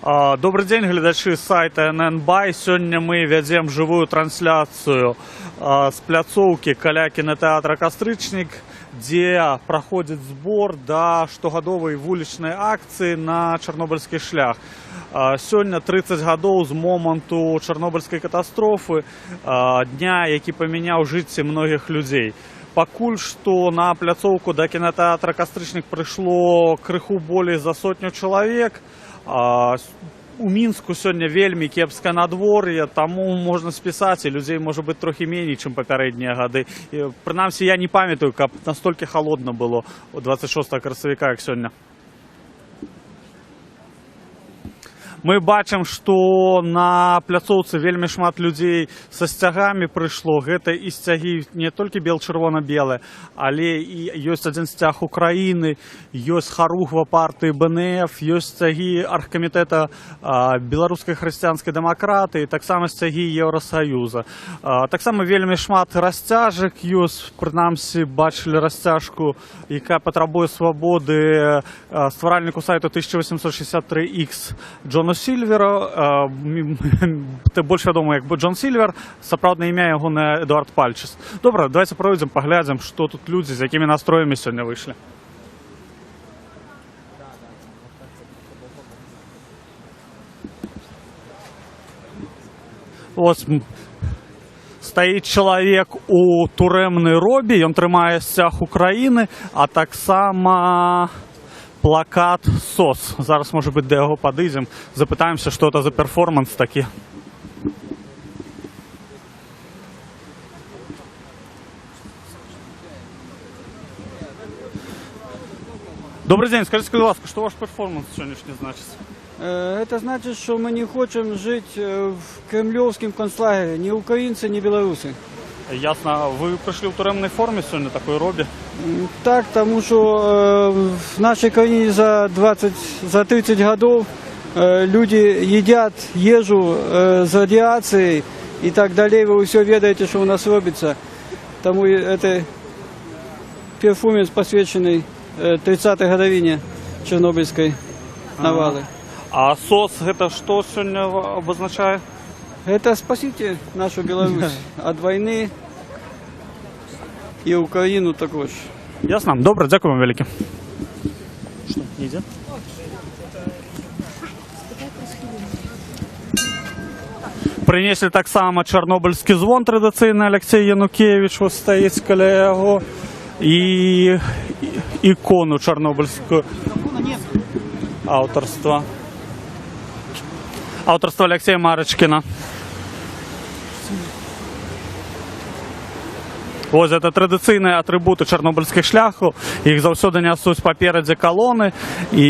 Добрый день, глядачи сайта ННБай. Сегодня мы ведем живую трансляцию с пляцоўкі каля кинотеатра «Кастрычнік», где проходит сбор до штогадовай вулічнай акции на Чорнобыльский шлях. Сегодня 30 гадоў з моманту Чорнобыльской катастрофы, дня, які памяняў жыцці многіх людзей. Пакуль што на пляцоўку да кинотеатра «Кастрычнік» прыйшло крыху болей за 100 чалавек. У Мінску сёння вельмі кепскае надвор'е, таму можна спісаць, і людзей можа быць трохі меней, чым папярэднія гады. Прынамсі, я не памятаю, каб настолькі халодна было 26 красавіка, як сёння. Мы бачым, што на пляцоўцы вельмі шмат людзей са сцягамі прыйшло. Гэта і сцягі не толькі бел-чырвона-белыя, але і ёсць адзін сцяг Украіны, ёсць харугва партыі БНФ, ёсць сцягі аргкамітэта беларускай хрысціянскай дэмакратыі, таксама сцягі Еўрасаюза. Таксама вельмі шмат расцяжак ёсць, прынамсі бачылі расцяжку, якая патрабуе свабоды стваральніку сайту 1863X Джона Сільвера, больш вядома як Джон Сільвер, сапраўднае імя яго на Эдуард Пальчыс. Добра, давайте пройдзем, паглядзім, што тут людзі, з якімі настроямі сёння выйшлі. Ось стаіць чалавек у турэмнай робе, ён трымае сцяг Украіны, а таксама плакат СОС. Зараз, можа быць, да яго падыдзем, запытаемся, што это за перформанс такі. Добрый день, скажите, пожалуйста, что ваш перформанс сегодняшний значит? Это значит, что мы не хотим жить в кремлевском концлагере, ни украинцы, ни белорусы. Ясно. Вы пришли в туремной форме сегодня, такой робе? Так, потому что в нашей краине за 30 годов люди едят ежу с радиацией и так далее. Вы все ведаете, что у нас робится. Тому это перформанс, посвященный 30-й годовине Чернобыльской навалы. А СОС это что сегодня обозначает? Это спасите нашу Беларусь от войны и Украину також. Ясно. Добре, дякую вам велике. Что, не идет? Принесли таксама чорнобильський звон традиційний, Алексей Янукевич ось стоїть каля його, і ікону чорнобильського авторства. Авторство Алексея Марочкина. Ось це традиційні атрибути чорнобильського шляху. Їх завжди несуть попереду колони, і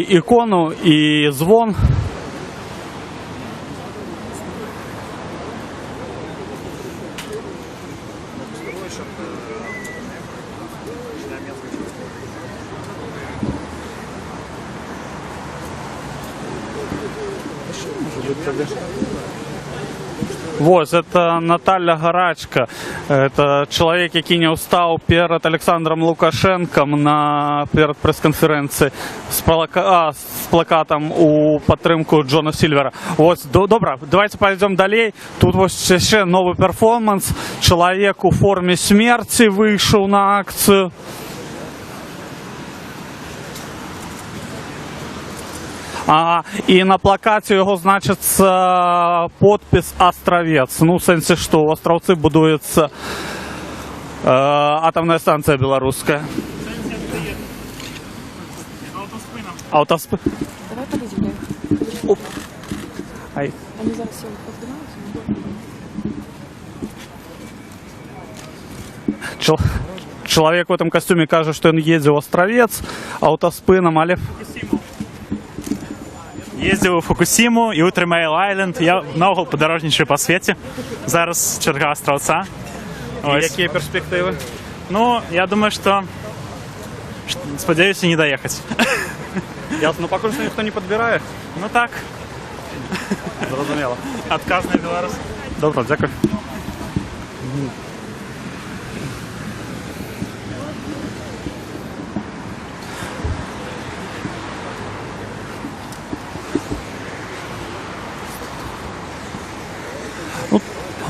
ікону, і звон. Вот, это Наталья Гарачка. Это человек, який не устал перед Александром Лукашенком перед пресс-конференцией с плакатом у підтримку Джона Сильвера. Вот, добро, давайте пойдем далее. Тут вот еще новый перформанс. Человек у форме смерти вышел на акцию. І на плакаті його значиться подпис «Островец». Ну, в сенсі, що в Островці будується атомна станція білоруська. Автоспин. Давай подойдем. Оп. Ай. Они зараз все поднимаются. Человек в этом костюме каже, что он едет в Островец автоспином, але... Їздив у Фукусіму і у Тримейл Айленд. Я много подорожничаю по світі. Зараз черга Островця. Які перспективи? Ну, я думаю, що сподіваюся не доїхати. Ясно, ну поки що ніхто не підбирає. Ну так. Зрозуміло. Отказний білорус. Добре, дякую.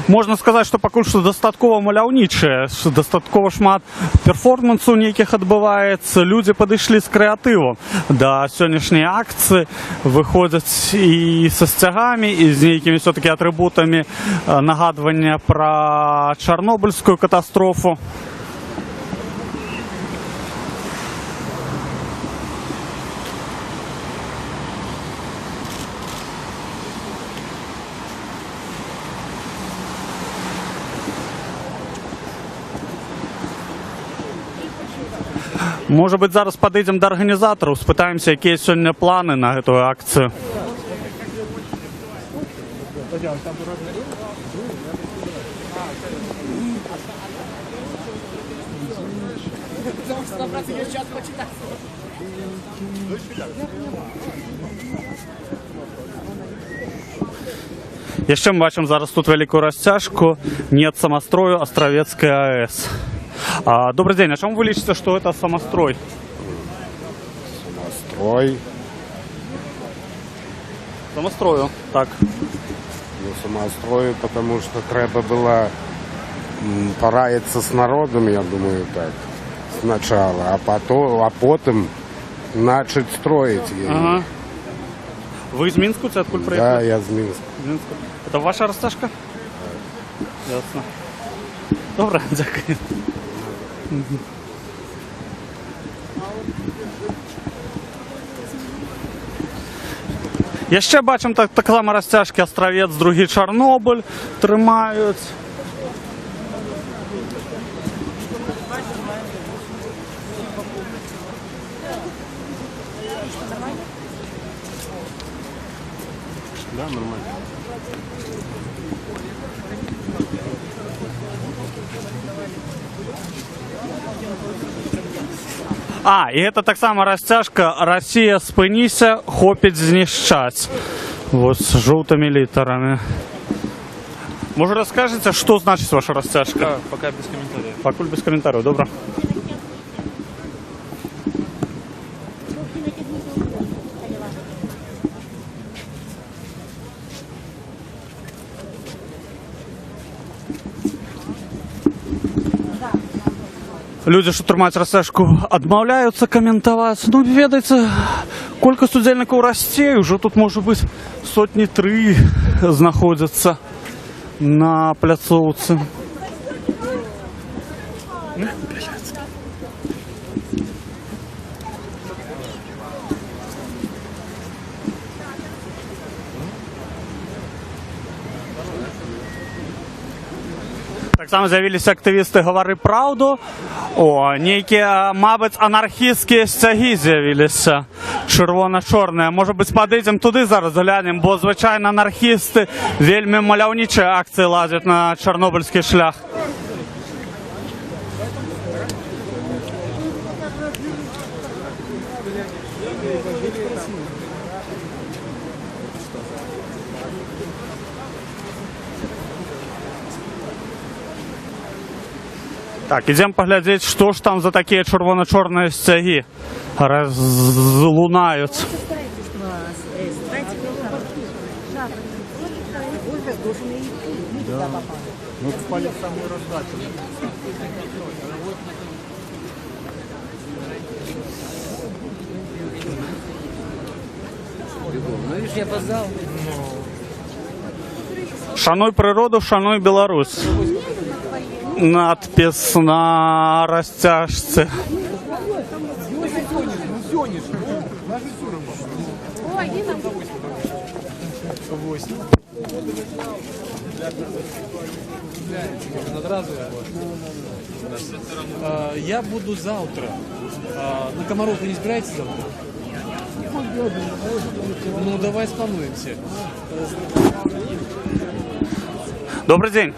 Можна сказати, що пакуль що дастаткова маляўнічая, що дастаткова шмат перформансу нейкіх адбываецца. Людзі падышлі з крэатывам да сённяшняй акцыі, выходзяць і са сцягамі, і з нейкімі все-таки атрыбутамі нагадвання пра чарнобыльскую катастрофу. Может быть, зараз подойдем до организаторов, спытаемся, какие сегодня планы на эту акцию. Jeszcze my бачимо зараз тут велику розтяжку. Нет самострою Островецкой АЭС. Добрый день. А чем вы лечите, что это самострой? Самострой. Самострою, так. Ну, самострою, потому что треба было пораиться с народом, я думаю, так, сначала, а потом начать строить. Ага. Вы из Минска? Це откуда Да, приехали? я из Минска. З Мінська. Это ваша розтяжка? Ясно. Добре, дякую. Ще бачимо так само розтяжки Островець, другий Чорнобиль тримають. Да, нормально. І гэта таксама расцяжка «Россия, спыніся, хопіць знішчаць». Вот с жоўтымі літарамі. Может, расскажете, что значит ваша расцяжка? Пока без комментариев. Пакуль без комментариев, добро. Люди, що тримають розтяжку, адмаўляюцца каментаваць. Ну, ведаеце, колькасць удзельнікаў расце, уже тут, может быть, 3 знаходзяцца на пляцоўцы. Так само з'явилися активісти «Говори правду». Нейкія, мабуть, анархістські сцяги з'явилися, червоно-чорні. Може бути, подійдемо туди зараз глянемо, бо, звичайно, анархісти вельми маляўнічі акції лазять на чорнобильський шлях. Так, ідемо поглядеть, що ж там за такі червоно-чорні стяги лунаються. Шануй природу, шануй Беларусь. Надпис на розтяжці. Я буду завтра. На Комаров вы не собираетесь завтра? Ну, давай сплануемся. Добрый день.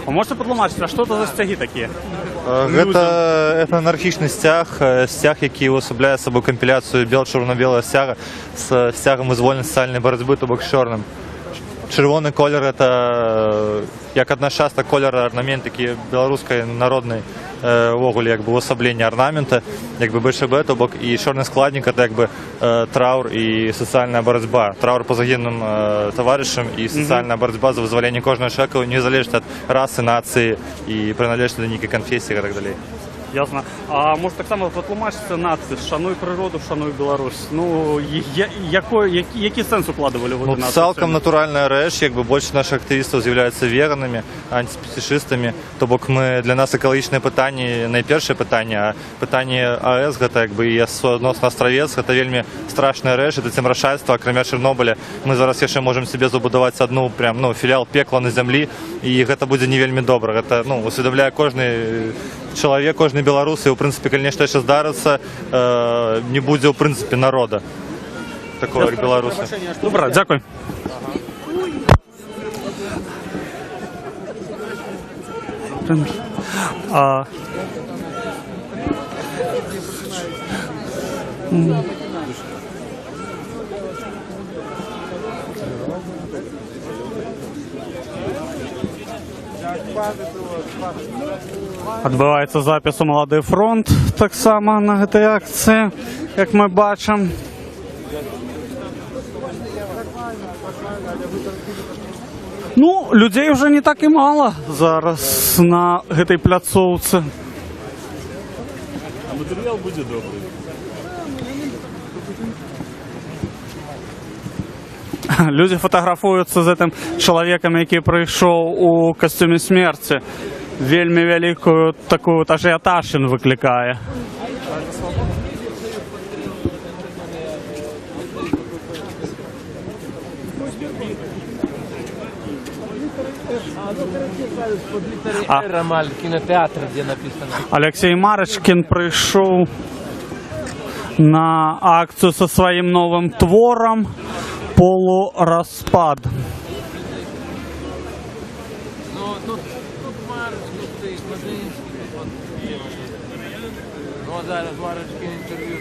Вы можете подлумачити, а що це за стяги такі? Это анархічний стяг, який уособляє собою компіляцію чорно-білого стяга з стягом визвольної соціальної боротьби, тобто чорним. червоний колір – це як одна частка кольору орнаментики білоруської народної вогулі, якби уособлення орнамента, якби більше би, то бок і чорний складник – це якби траур і соціальна боротьба. Траур по загиблим товаришам і соціальна боротьба за визволення кожного человека, не залежить від раси, нації і приналежності до ніякої конфесії і так далі. Ясно. А може так само потлумачиться надпис «Шануй природу, шануй Білорусь». Ну, який сенс укладывали в эту надпись? Цілком натуральна реч, якби більше наших активістів з'являються веганами, антиспецифістами, то бок ми, для нас екологічне питання, найперше питання, а питання АЕС, це якби і відносно Островець, це вельми страшна реч, це заморашальство, окрім Чорнобиля. Ми зараз ще можемо собі забудувати одну прям, ну, філіал пекла на землі, і це буде не вельми добре. Це, ну, усвідомляє кожний чоловік, кожний білорус, і, в принципі, коли нечто ще здариться, не буде, в принципі, народу такого, як білоруси. Добре, дякую. Відбувається запис у «Молодий фронт» так само на цій акції, як ми бачимо. Ну, людей вже не так і мало зараз на цій пляцовці. А матеріал буде добрий. Люди фотографуються з цим чоловіком, який прийшов у костюмі смерті. Вельми велику таку ажіотаж він викликає. Ромаль, кинотеатр, где написано. Олексій Марочкін прийшов на акцію зі своїм новим твором «Полурозпад». Ну, тут Марочкин стоит, смотри. Ну, а зараз Марочкин интервью.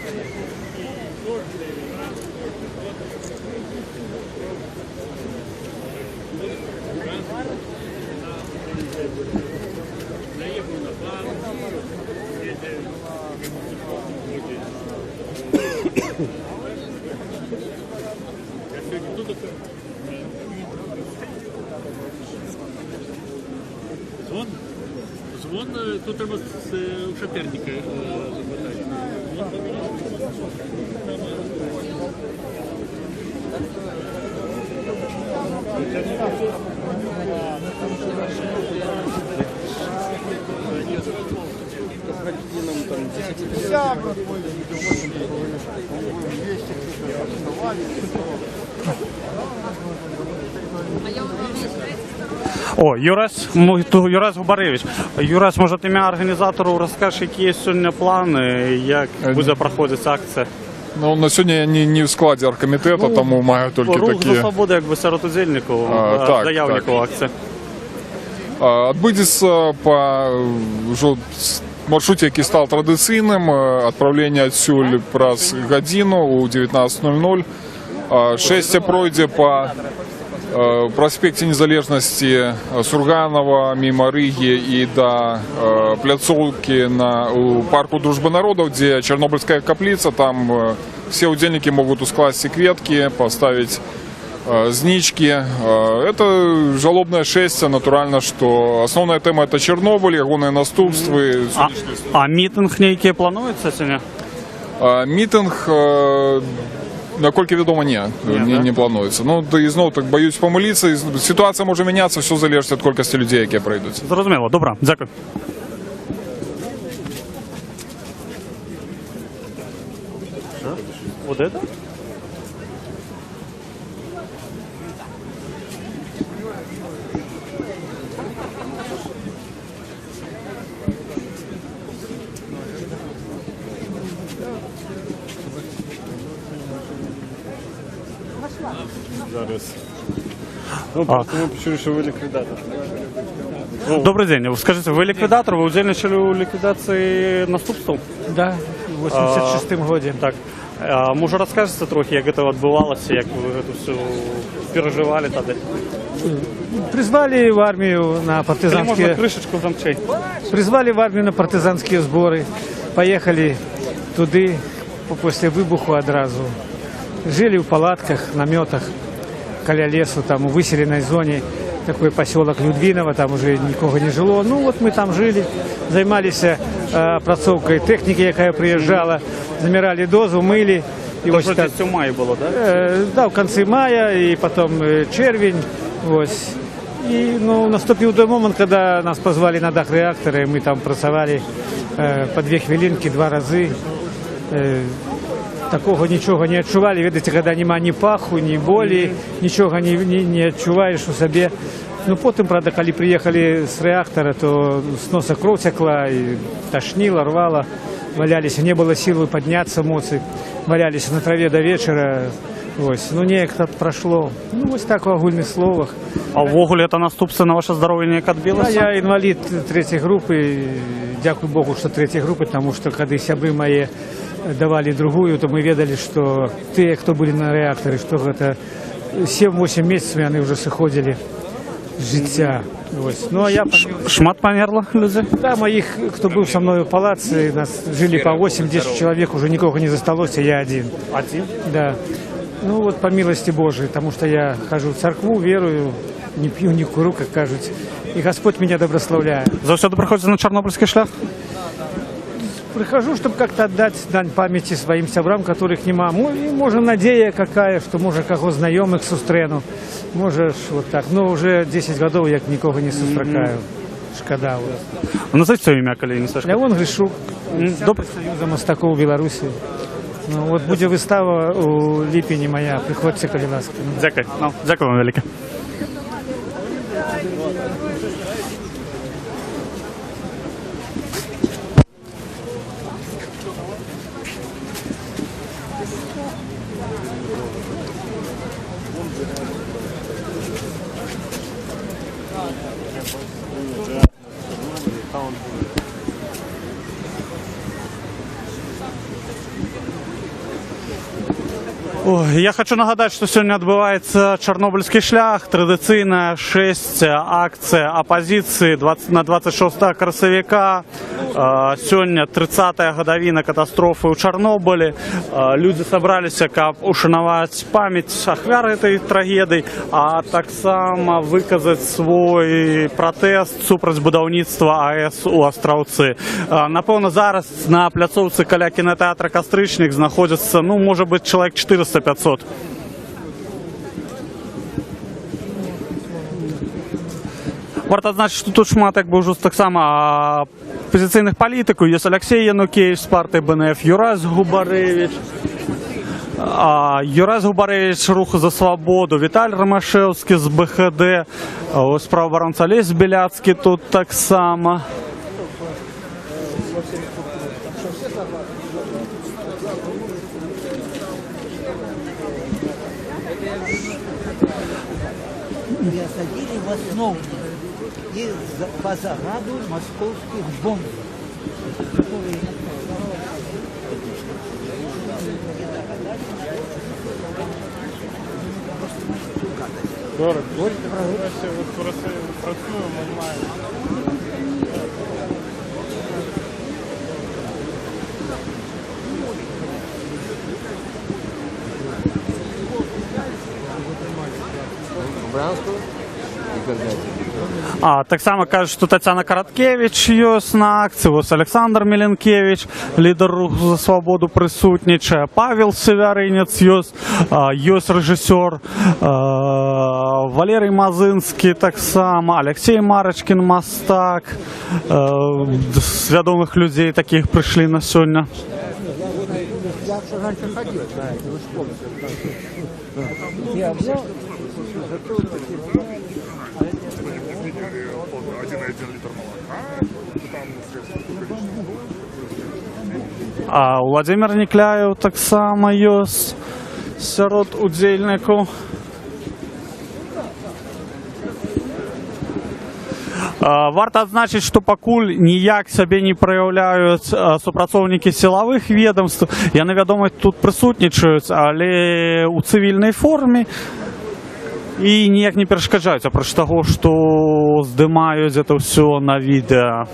Звон, тут треба у Шаперника запитати. О, Юрась Губаревич. Юрась, може, ім'я організатору розкажеш, які є сьогодні плани, як буде проходити акція? Ну, на сьогодні я не в складі оргкомітету, тому маю тільки Рух такі... за свободу, якби серед удільників, так, заявників акції. Відбудеться по маршруті, який став традиційним, відправлення відсюль праз годину у 19:00. Шестя пройде по проспекте Незалежности Сурганова, мимо Риги и до пляцовки у парку Дружбы народов, где Чернобыльская каплица. Там все удельники могут ускласть секветки, поставить знички. Это жалобное шествие, натурально, что основная тема это Чернобыль, огонные наступства. А мітинг некий планується сьогодні? Мітинг, наскільки відомо, не планується. Ну, і знову так боюсь помилитися. Ситуація може мінятися, все залежить від кількості людей, які прийдуть. Зрозуміло, добре, дякую. Вот это? Зараз. Ну, просто ми почули, що ви ліквідатор. Добрый день. Скажите, вы ликвидатор? Вы участвовали у ликвидации наступств? Да, в 86-м году. Так. Може розкажете трохи, як це відбувалося, як ви це все переживали тоді? Призвали в армию на Можна партизанские... кришечку там чай? Призвали в армию на партизанские сборы. Поехали туди после выбуху одразу. Жили в палатках, наметах, коля лесу, там у выселенной зоне. Такой поселок Людвиново, там уже нікого не жило. Ну вот мы там жили, займалися працовкою техніки, яка приїжджала, замирали дозу, мили. І Це ось так, десь у маї було, так? да, в конце мая, и потом червень. Ось. И ну, наступил той момент, когда нас позвали на дах реактора, и мы там працевали по 2 хвилинки 2 рази. Такого нічого не відчували. Видите, коли нема ні паху, ні болі, нічого не відчуваєш у собі. Ну потім, правда, коли приїхали з реактора, то з носа кров текла, і тошнило, рвало. Валялись, не було сили піднятися, моці. Валялись на траві до вечора. Ось. Ну, ніяк так пройшло. Ну, ось так в огульних словах. А ввогуле це наступство на ваше здоров'я ніяк Да, відбилося? я інвалід 3-ї групи. Дякую Богу, що 3-ї групи, тому що коли сябри мої давали другую, то мы ведали, что те, кто были на реакторе, что это 7-8 месяцев они уже сыходили з життя. Ось. Ну, а я Шмат померло людей? да, моих, кто был со мной в палаце, нас жили по 8-10 человек, уже никого не засталось, я один. Один? Да. Ну вот по милости Божией, потому что я хожу в церкву, верую, не пью, не курю, как кажуть, и Господь меня добрословляет. Завсёды приходите на Чорнобильський шлях? Прихожу, чтобы как-то отдать дань памяти своим сябрам, которых нема. И, може, надея какая, что, може, кого знайомих сустрену. Може, вот так. Но уже 10 годов я нікого не сустракаю. Шкода. Назовіть своє ім'я, коли не слышно. Леон Гришук, Добре. Союза Мостаков в Білорусі. Ну, вот буде вистава у липені моя. Приходьте, коли ласка. Дякую. Ну, дякую вам велике. Ой, я хочу нагадати, що сьогодні відбувається Чорнобильський шлях, традиційна 6 акція опозиції на 26 красовика. Сьогодні 30-та годовина катастрофи у Чорнобилі. Люди зібралися, щоб ушанувати пам'ять ахвяр цієї трагедії, а так само виказати свій протест супроти будівництва АЕС у Островці. Напевно, зараз на пляцовці біля кінотеатру «Костричник» знаходиться, ну, може бути, чоловік 400-500. Варто значить, що тут шмат якби вже так само опозиційних політиків. Є Олексій Янукевич з партії БНФ, Юрась Губаревич, Юрась Губаревич Руху за свободу, Віталій Ромашевський з БХД, ось правооборонця Олесь Біляцький тут так само. Садили в основу и по загаду московских бомб, которые Так само кажуть, що Тетяна Короткевич є на акції, ось Олександр Міленкевич, лідер Руху за свободу, присутнічає, Павел Северинець є режисер, Валерій Мазинський так само, Олексій Марочкін, мастак, з відомих людей таких прийшли на сьогодні. я раньше ходил, знаете, вы вспомните. Я взял, Владимир Нікляєв так само є серед удільників. Варта адзначыць, што пакуль ніяк сябе не праяўляюць супрацоўнікі сілавых ведомств. Яны, вядома, тут прысутнічаюць, але ў цывільнай форме і ніяк не перашкаджаюць, апроч таго, што здымаюць это ўсё на відэа.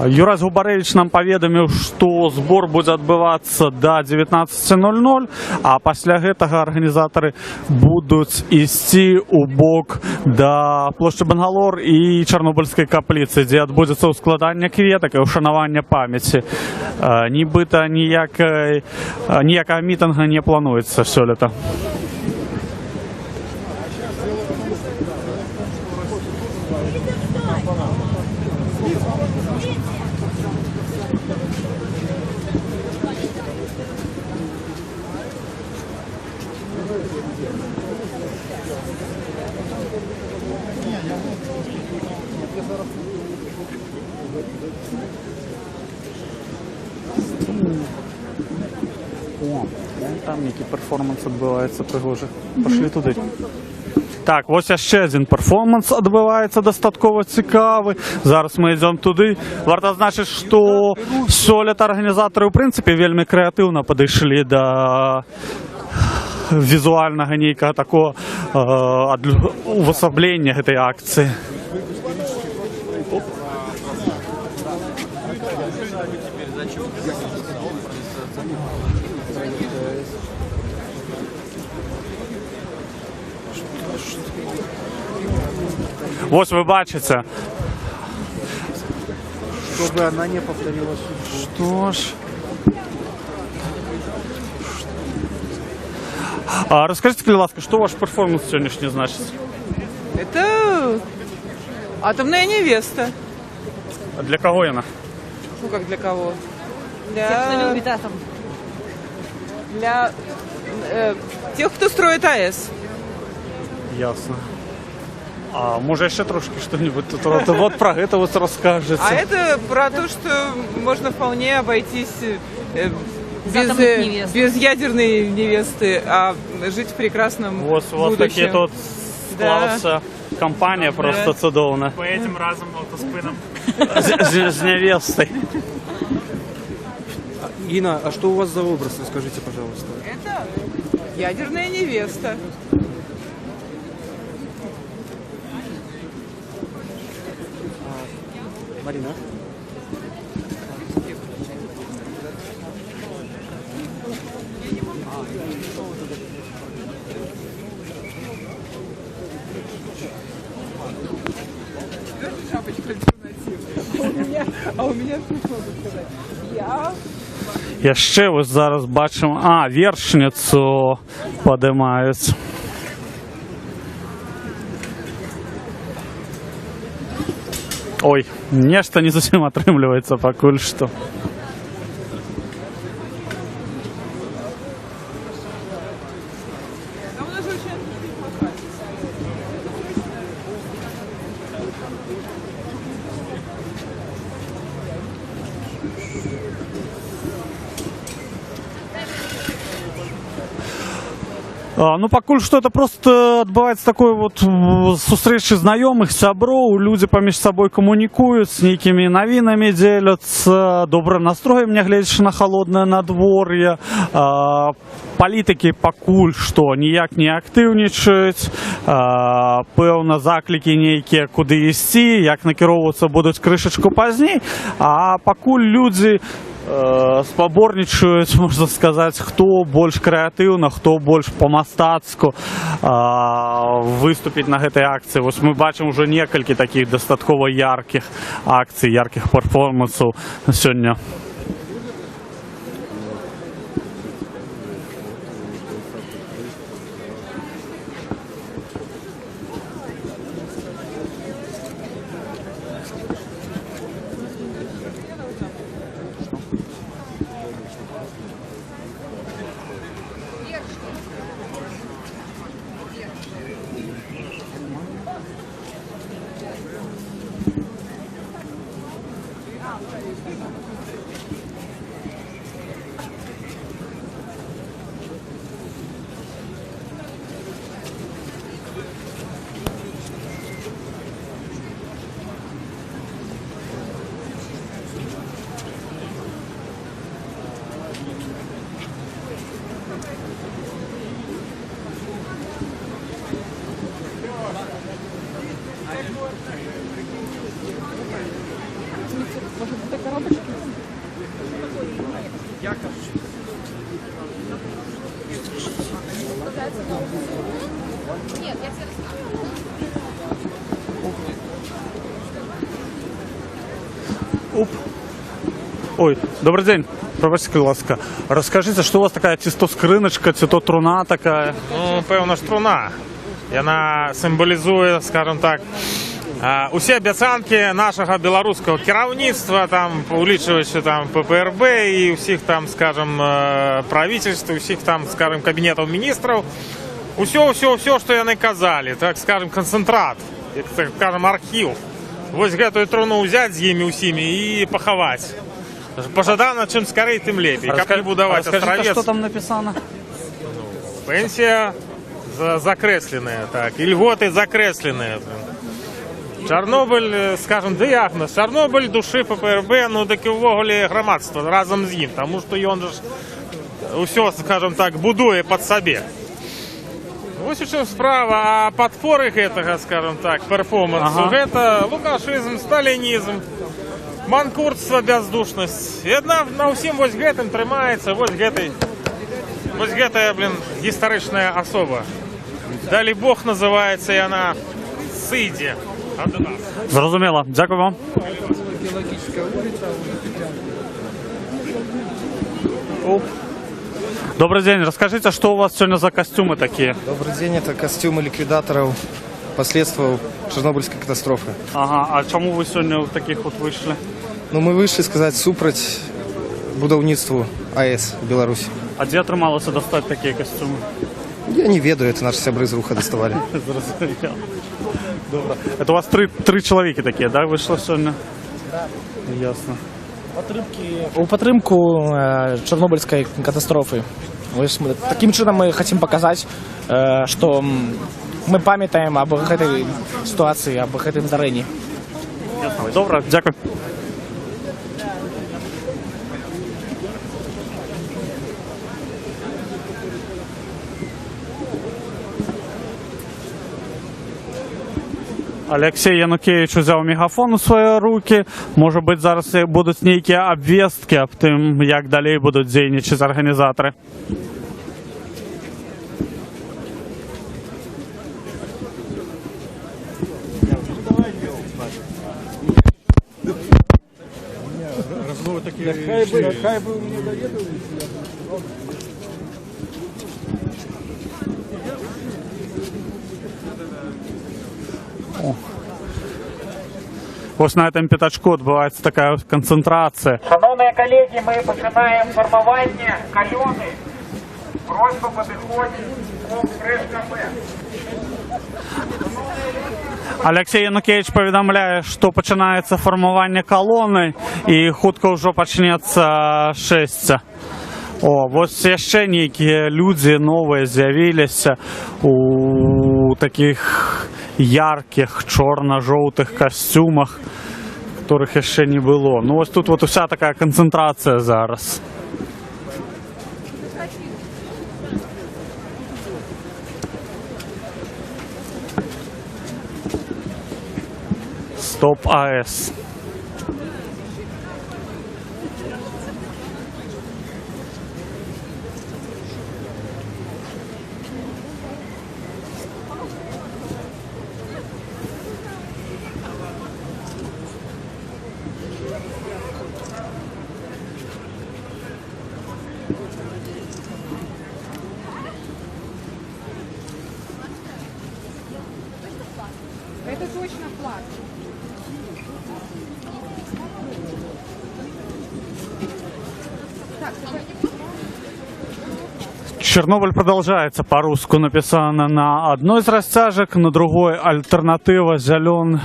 Юрась Губаревич нам паведаміў, што збор будзе адбывацца да 19:00, а пасля гэтага арганізатары будуць ісці ў бок да плошчы Бангалор і Чарнобыльскай капліцы, дзе адбудзецца ўскладанне кветак і ўшанаванне памяці. Нібыта ніякага мітынга не плануецца сёлета. Там які перформанс адбываецца прыгожы. Пашлі туды. Так, вось яшчэ адзін перформанс адбываецца дастаткова цікавы. Зараз мы ідзём туды. Варта адзначыць, што сёлета арганізатары ў прынцыпе вельмі крэатыўна падышлі да візуальнага нейкага такого увасаблення гэтай акцыі. Вось вы бачыце. Чтобы она не повторилась. Что ж. Расскажите, пожалуйста, что ваш перформанс сегодняшний значит? Это атомная невеста. А для кого она? Ну как для кого? Кто любит атом. Для тех, кто строит АЭС. Ясно. А может еще трошки что-нибудь тут вот про это вот расскажете? А это про то, что можно вполне обойтись без ядерной невесты, а жить в прекрасном вот будущем. такие тут склалася компания просто цудовна. Поедем разом мотоспином. С невестой. Гина, а что у вас за образ, расскажите, пожалуйста. Это ядерная невеста. Марина? А у меня что сказать? Я... Яшчэ вось зараз бачым, вершніцу падымаюць. Ой, нешта не зусім атрымліваецца пакуль што. Ну, пакуль што это просто адбываецца такой вот сустрэчы знаёмых, сяброў, людзі паміж сабой камунікуюць, з нейкімі навінамі дзеляцца, добрым настроем, нягледзячы на халоднае надвор'е. Палітыкі пакуль што ніяк не актыўнічаюць, пэўна заклікі нейкія, куды ісці, як накіроўвацца будуць крышачку пазней, а пакуль людзі спаборнічаюць, можна сказаць, хто больш крэатыўна, хто больш па-мастацку выступіць на гэтай акцыі. Вось мы бачым ужо некалькі такіх дастаткова яркіх акцый, яркіх перформансаў сёння. Оп. Ой, добрий день. Пробачте, будь ласка. Розкажіть, що у вас така чи то скриночка, чи то труна така? Ну, певно ж, труна. І вона символізує, скажімо так, усі обіцянки нашого білоруського керівництва, там, улічуючи там ППРБ і усіх там, скажімо, правительств, усіх там, скажімо, кабінетів міністрів. Все, що вони казали, так скажімо, концентрат, як скажімо, архів. Ось гэтую труну взяти з ними усіми і поховати. Пожадано, чим скорее, тим лепей. Как не будовать Розкажіть, островец. що там написано? Пенсия закресленная, так, и льготы закресленные. Чорнобиль, скажем, діагноз. Чорнобиль душі ППРБ, ну так і ввогуле громадство разом з ним, тому що він же усе, скажем так, будує під себе. Ось у чому справа, а подпори этого, скажем так, перформансу, это лукашизм, сталінізм, манкуртство, бездушність. І на усім ось гэтым тримається, ось гэтая, блин, історична особа. Далі Бог називається, і вона Сиді. Зрозуміло. Дякую вам. Оп. Добрый день. Расскажите, что у вас сегодня за костюмы такие? Добрый день, это костюмы ликвидаторов последствий Чернобыльской катастрофы. Ага, а чему вы сегодня вот таких вот вышли? Ну, мы вышли сказать супроть будаўніцтву АЭС в Беларуси. А где атрымалася достать такие костюмы? Я не ведаю, это наши сябры з руха доставали. Зрозуміло. Добре. Это у вас три чоловіки такі, да, вийшло сьогодні? Да. Ясно. У підтримку Чорнобильської катастрофи. Таким чином ми хочемо показати, що ми пам'ятаємо об цій ситуації, об цьому здаренні. Добре, дякую. Олексій Янукевич взяв мегафон у свої руки. Може бути, зараз будуть неякі обвістки об тим, як далі будуть діяти організатори. Хай бы мне доедали. Ось на цьому п'ятачку відбувається така концентрація. Шановні колеги, ми починаємо формування кальони. Просьба підходить в прес-кафе. Олексій Янукевич повідомляє, що починається формування колони і хутко вже почнеться шестя. О, ось ще неякі люди нові з'явилися у таких ярких чорно-жовтих костюмах, яких ще не було. Ну ось тут уся така концентрація зараз. Стоп АЕС. Это точно флаг. Чернобыль продолжается, по-русски написано на одной из растяжек, на другой альтернатива зеленый.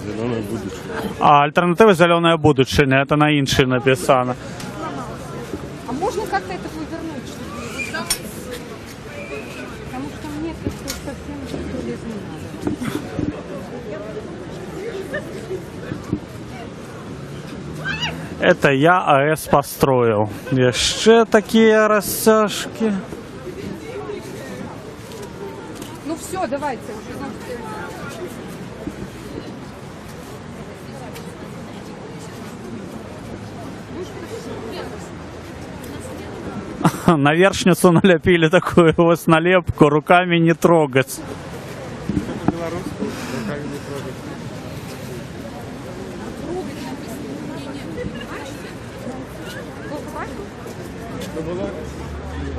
Зеленое будущее. А альтернатива зеленое будущее, это на іншій написано. А можно как-то это повернуть, чтобы потому что мне как-то совсем бесполезно надо. Это я АЭС построил. Еще такие растяжки. Ну все, давайте уже. На вершницу налепили такую вот налепку «Руками не трогать».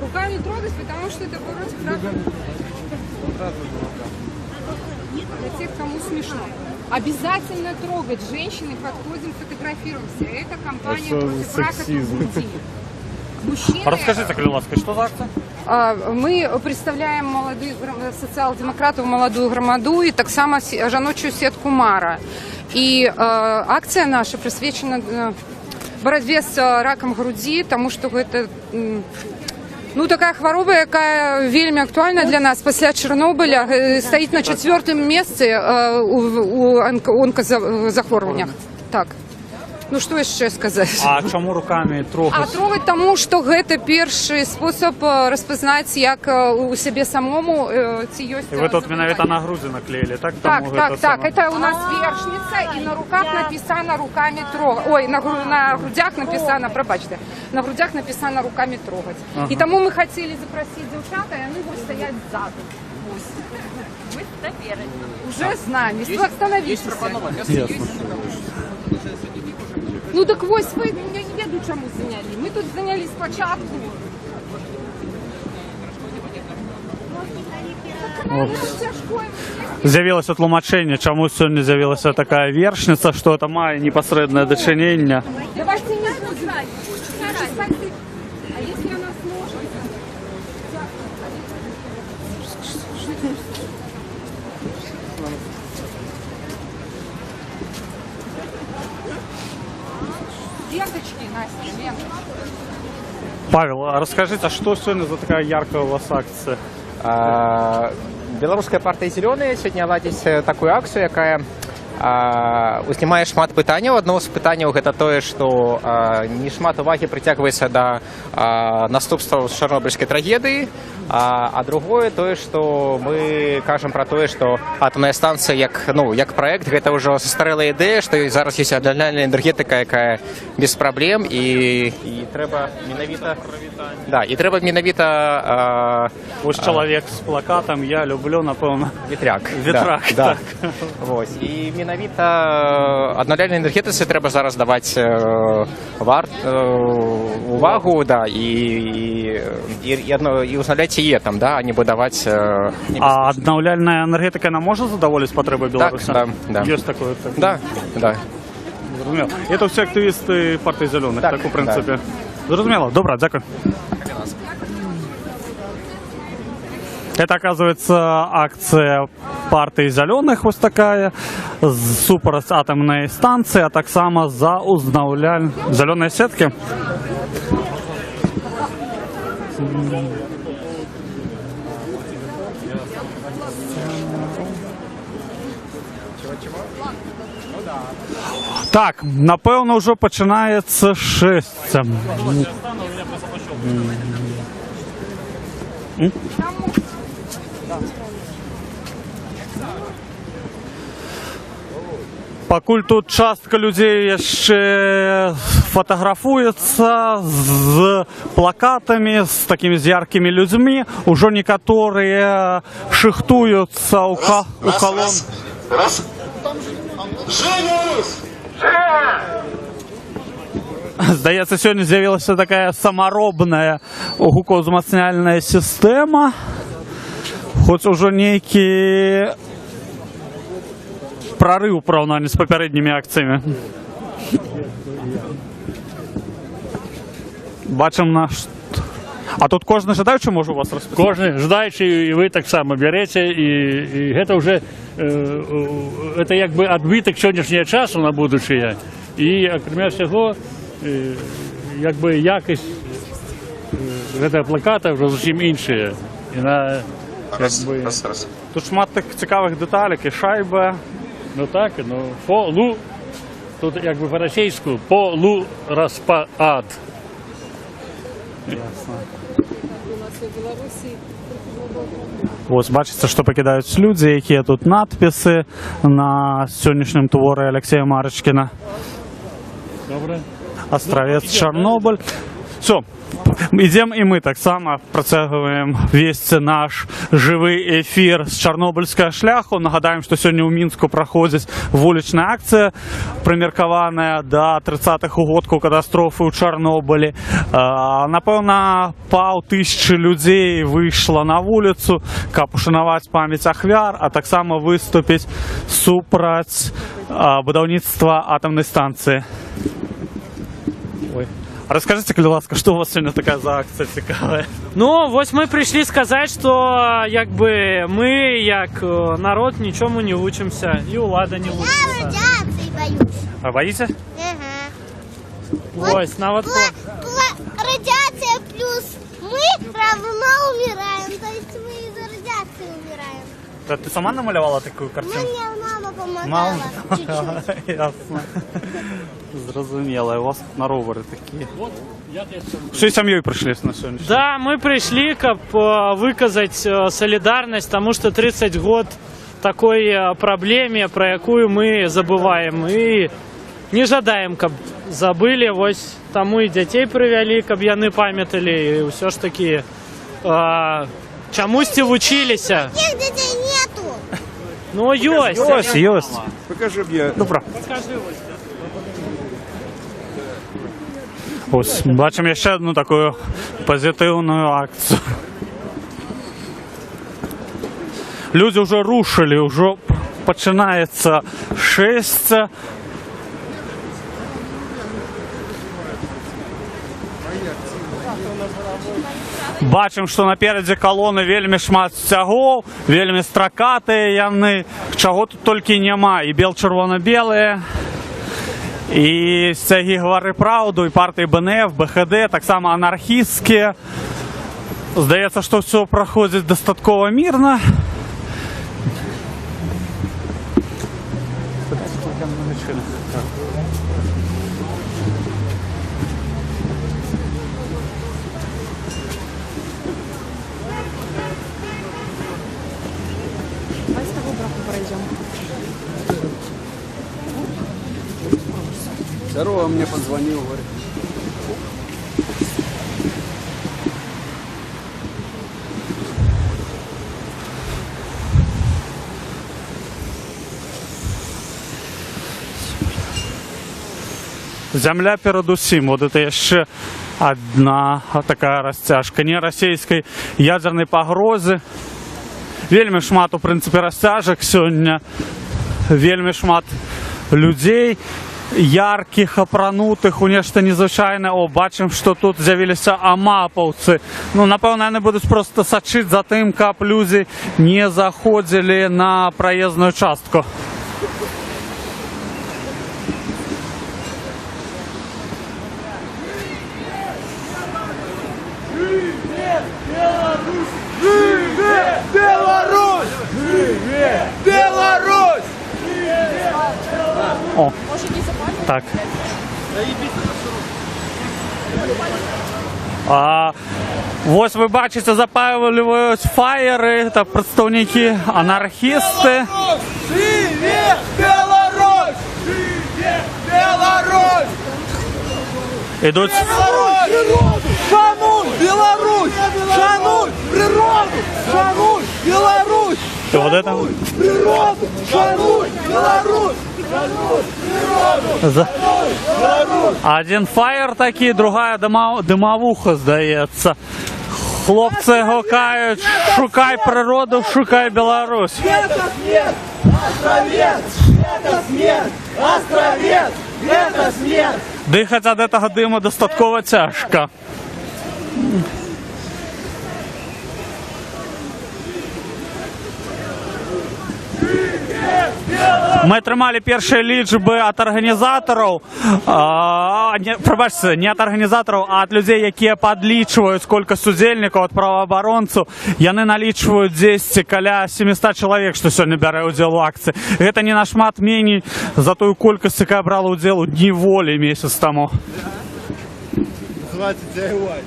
Руками трогать, потому что это против рака. Для тех, кому смешно. Обязательно трогать. Женщины, подходим, фотографируемся. Это компания против рака груди. Мужчины... Расскажите, Клиловская, что за акция? Мы представляем молодых социал-демократов, молодую громаду и так само жаночую сетку Мара. И акция наша присвячена боротьбе с раком груди, тому что это такая хвороба, якая вельми актуальна для нас пасля Чорнобыля, стоит на 4-м месцы у онкозахворваннях. Так. Ну что еще сказать? А чому руками трогать? А трогать тому, что это перший способ распознать, як у себе самому ці ёсць. И вы тут менавіта на груди наклеили, так? Так. Это у нас вершница, и на руках написано «руками трогать». Ой, на грудях написано, пробачьте, на грудях написано «руками трогать». И тому мы хотели запросить девчата, и они будут стоять сзаду. Мы наперед. Уже знаем, если вы остановитесь. Ясно. Ну так вось ви, я не веду, чому зайняли. Ми тут зайнялись спочатку. З'явилося тлумачення, чому сьогодні з'явилася така вершниця, що це має непосереднє дочинення. Давайте не будем. А если она сможет? Ленточки, Настя, ленточки. Павел, а расскажите, а что сегодня за такая яркая у вас акция? Белорусская партия «Зеленые» сегодня ладзіць такую акцию, якая узнімае шмат пытанняў. Одно з пытанняў гэта тое, што не шмат увагі прыцягваецца да наступстваў чарнобыльскай трагедыі, а другое тое, што мы кажам пра тое, што атомная станцыя як праект гэта ўжо састарэлая ідэя, што зараз ёсць аднаўляльная энергетыка, якая без праблем, і трэба менавіта Вось чалавек з плакатам «Я люблю», напэўна, ветряк. Так. Вось. І менавіта аднаўляльнай энергетыцы трэба зараз даваць увагу, і ўзнаўляць яе там, а не будаваць. А аднаўляльная энергетика, она может задоволить потребы беларуса? Так, да. Есть такое? Да. Зрозуміло. Это все активисты партии «Зеленых», так, в принципе. Зрозуміло. Добре, дякую. Это, оказывается, акция партии «Зеленых», вот такая, супраць атомной станции, а так само за узнавляль зеленые сетки. Так, напевно, вже починається шестя. Пакуль тут частка людей яшчэ фотографуецца з плакатамі, з такімі з яркімі людзьмі, ужо некаторыя шыхтуюцца ў калон. Здаецца, сёння з'явілася такая самаробная гукоўзмацняльная сістэма, хоць ужо нейкі прорыв у параўнанні з папярэднімі акцыямі. Бачым наш... А тут кожны жадаючы можа у вас распісаць? Кожны жадаючы, і вы таксама бярэце, і гэта ўжо это як бы адбітак сённяшняга часу на будучае. І акрамя ўсяго, як бы якасць гэтага плаката ўжо зусім іншая. Тут шмат так цікавых дэталек, і шайба. Ну так, полу, тут як бы по-расейску, полураспад. Ясно. Вось, бачыце, што пакідаюць людзі, якія тут надпісы на сённяшнім творы Алексея Марачкіна. Добре. Островец Чорнобыль. Все, ідемо і ми так само процягуємо весь наш живий ефір з Чорнобильського шляху. Нагадаємо, що сьогодні у Мінську проходить вулична акція, приміркована до 30-х угодків катастрофи у Чорнобилі. Напевно, 500 людей вийшло на вулицю, каб ушанувати пам'ять ахвяр, а так само виступити супроть будівництва атомної станції. Ой. Расскажите, будь ласка, что у вас сегодня такая за акция цікава? Ну, ось ми прийшли сказати, що якби ми, як народ, нічому не учимося, і влада не учиться. Я радиации боюсь. А боитесь? Ага. Ось, на вот Радиация плюс мы равно умираем. То есть мы из-за радиации умираем. Ты сама намалевала такую картину? Мне мама помогала. Чуть-чуть. Ясно. Зрозуміло. У вас тут на ровери такі. Всю сім'єю прийшли на сьогодні? Да, мы пришли, как выказать солидарность, потому что 30 год такой проблеме, про якую мы забываем. И не жадаем, как забыли, ось тому и детей привели, как яны памятали, и все ж таки чомусь вчилися. Таких детей нету. Ну, есть. Есть. Покажи мне. Ну, правда. Покажи ось. Ось, бачимо ще одну таку позитивну акцію. Люди вже рушили, вже починається шествие. Бачимо, що напереді колони вельми шмат стягов, вельми строкаті яны, чого тут тільки нема, і бел-червоно-білі. І стяги «Говори правду», і партії БНФ, БХД, так само анархістські. Здається, що все проходить достатково мирно. Давай с тобой браку пройдем. Здорово, мне позвонил, говорит. Земля передусім. Вот это ще одна така розтяжка. Не російської ядерної погрози. Вельми шмат, у принципі, розтяжок сьогодні. Вельми шмат людей. Ярких, апранутих, у нешта незвичайне. О, бачимо, що тут з'явилися амаповці. Ну, напевно, вони будуть просто сачити за тим, каб люди не заходили на проїзну частку. Беларусь! Беларусь! О, так. Ось ви бачите, запалюють фаєри, це представники анархісти. Привет, Беларусь! Привет, Беларусь! Ідуть. Шануй Беларусь! Шануй природу! Шануй Беларусь! І вот это. Природу! Шануй Беларусь! Шануй природу! Один фаєр такий, другая димовуха, здається. Хлопці гукають: шукай природу, шукай Білорусь. Это смерть! Островец! Это смерть! Островец! Это смерть! Дихати від цього диму достатково тяжко. Ми тримали перші лічби від організаторів, пробачте, не від організаторів, а від людей, які підлічують, скільки судельників від правооборонців. Вони налічують десь каля 700 чоловік, що сьогодні бере уділ в акції. Це не на шмат менше за ту кількість, яка брала уділ у Дні волі місяць тому. Хватит зайвать.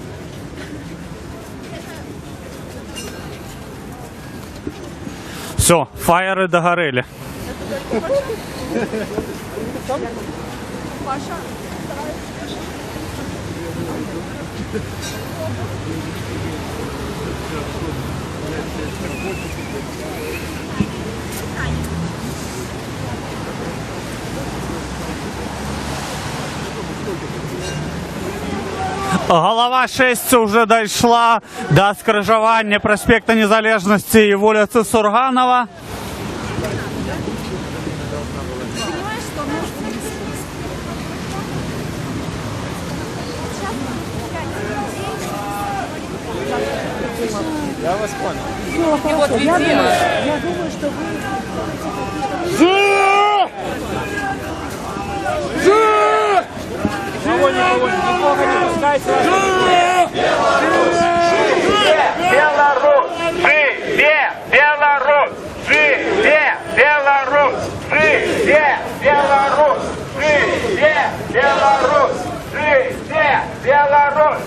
Все, фаєри догорели. Паша, давай. Голова 6 уже дійшла до скрижування проспекту Незалежності і вулиці Сурганова. Я вас понял. И вот веди. Я думаю, что вы... Никого не пускайте. Беларусь! Живе Беларусь! Живе Беларусь! Живе Беларусь! Живе Беларусь! Живе Беларусь!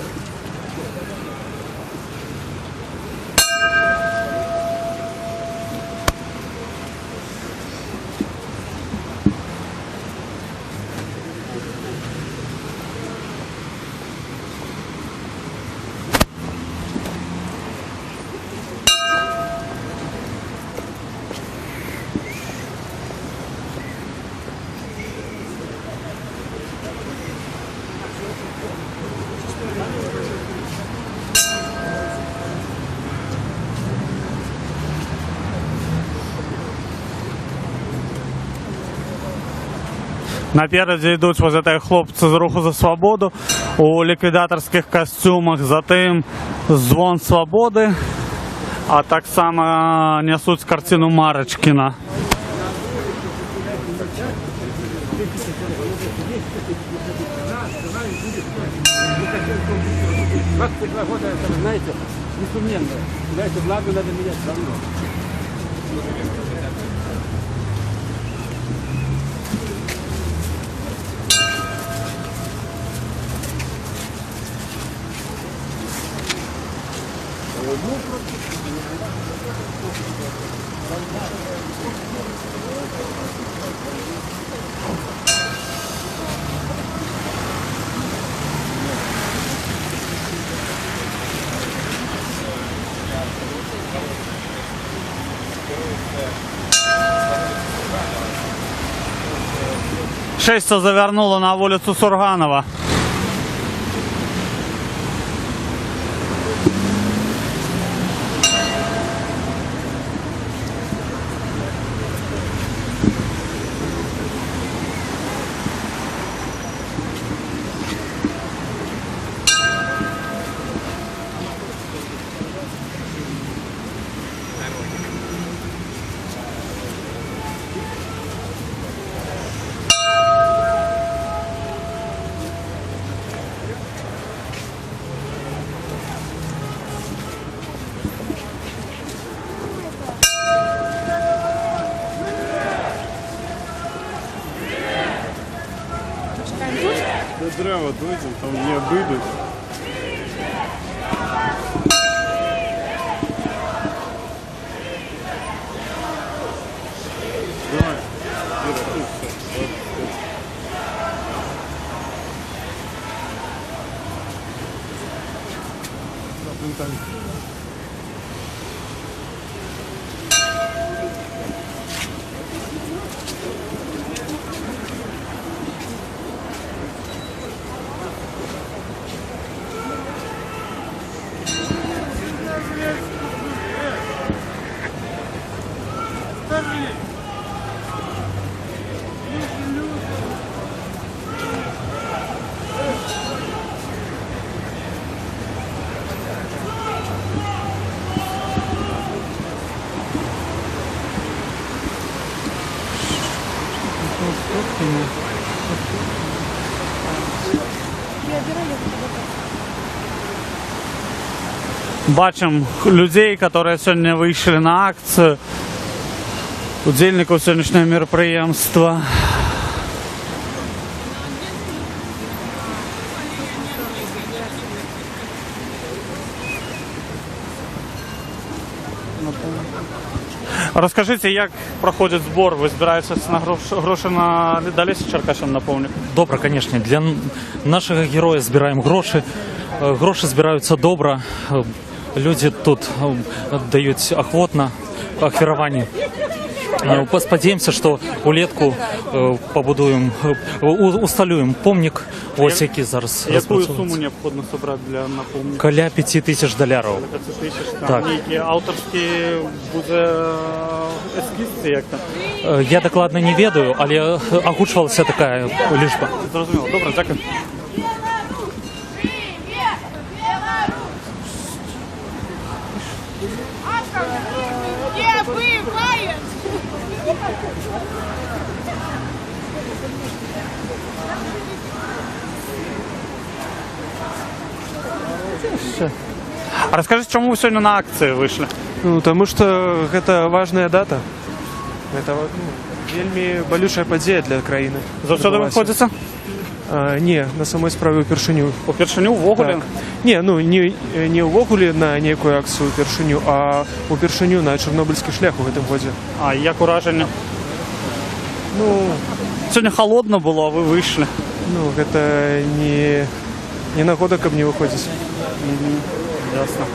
Напереді йдуть ось ці хлопці з руху за свободу у ліквідаторських костюмах, затим Звон Свободи, а так само несуть картину Марочкіна. Знаете, несомненно, знаете, благо надо менять давно. Шестя завернула на вулицю Сурганова. До дерева дойдем, там не обидуть. Давай. Бачимо людей, які сьогодні вийшли на акцію, удільників сьогоднішнього мероприємства. Розкажіть, як проходить збор? Ви збираєтесь на гроші на Лесі Черкащан, напомню? Добре, звісно. Для нашого героя збираємо гроші. Гроші збираються добре, люди тут дають охотно ахвірування. Сподіваємося, що улітку побудуємо, усталюємо помник, ось який зараз Яку розпрацьовується. суму необхідно зібрати для напомнення? Коля $5000. Так. Так. Які авторські буде ескіз, чи як там? Я докладно не ведаю, але озвучувалася така лічба. Зрозуміло, добре, дякую. А расскажите, чему вы сегодня на акции вышли? Ну, потому что это важная дата. Это вельми болючая подія для країни. Заўсёды вы ходите? Не, на самой справе упершыню. Упершыню увогуле? Так. Не, ну не увогуле на некую акцию упершыню, а упершыню на Чорнобильський шлях у гэтым годзе. А як ураження? Ну, Сегодня холодно было, а вы вышли. ну гэта не нагода, каб не выходзіць. Ясно.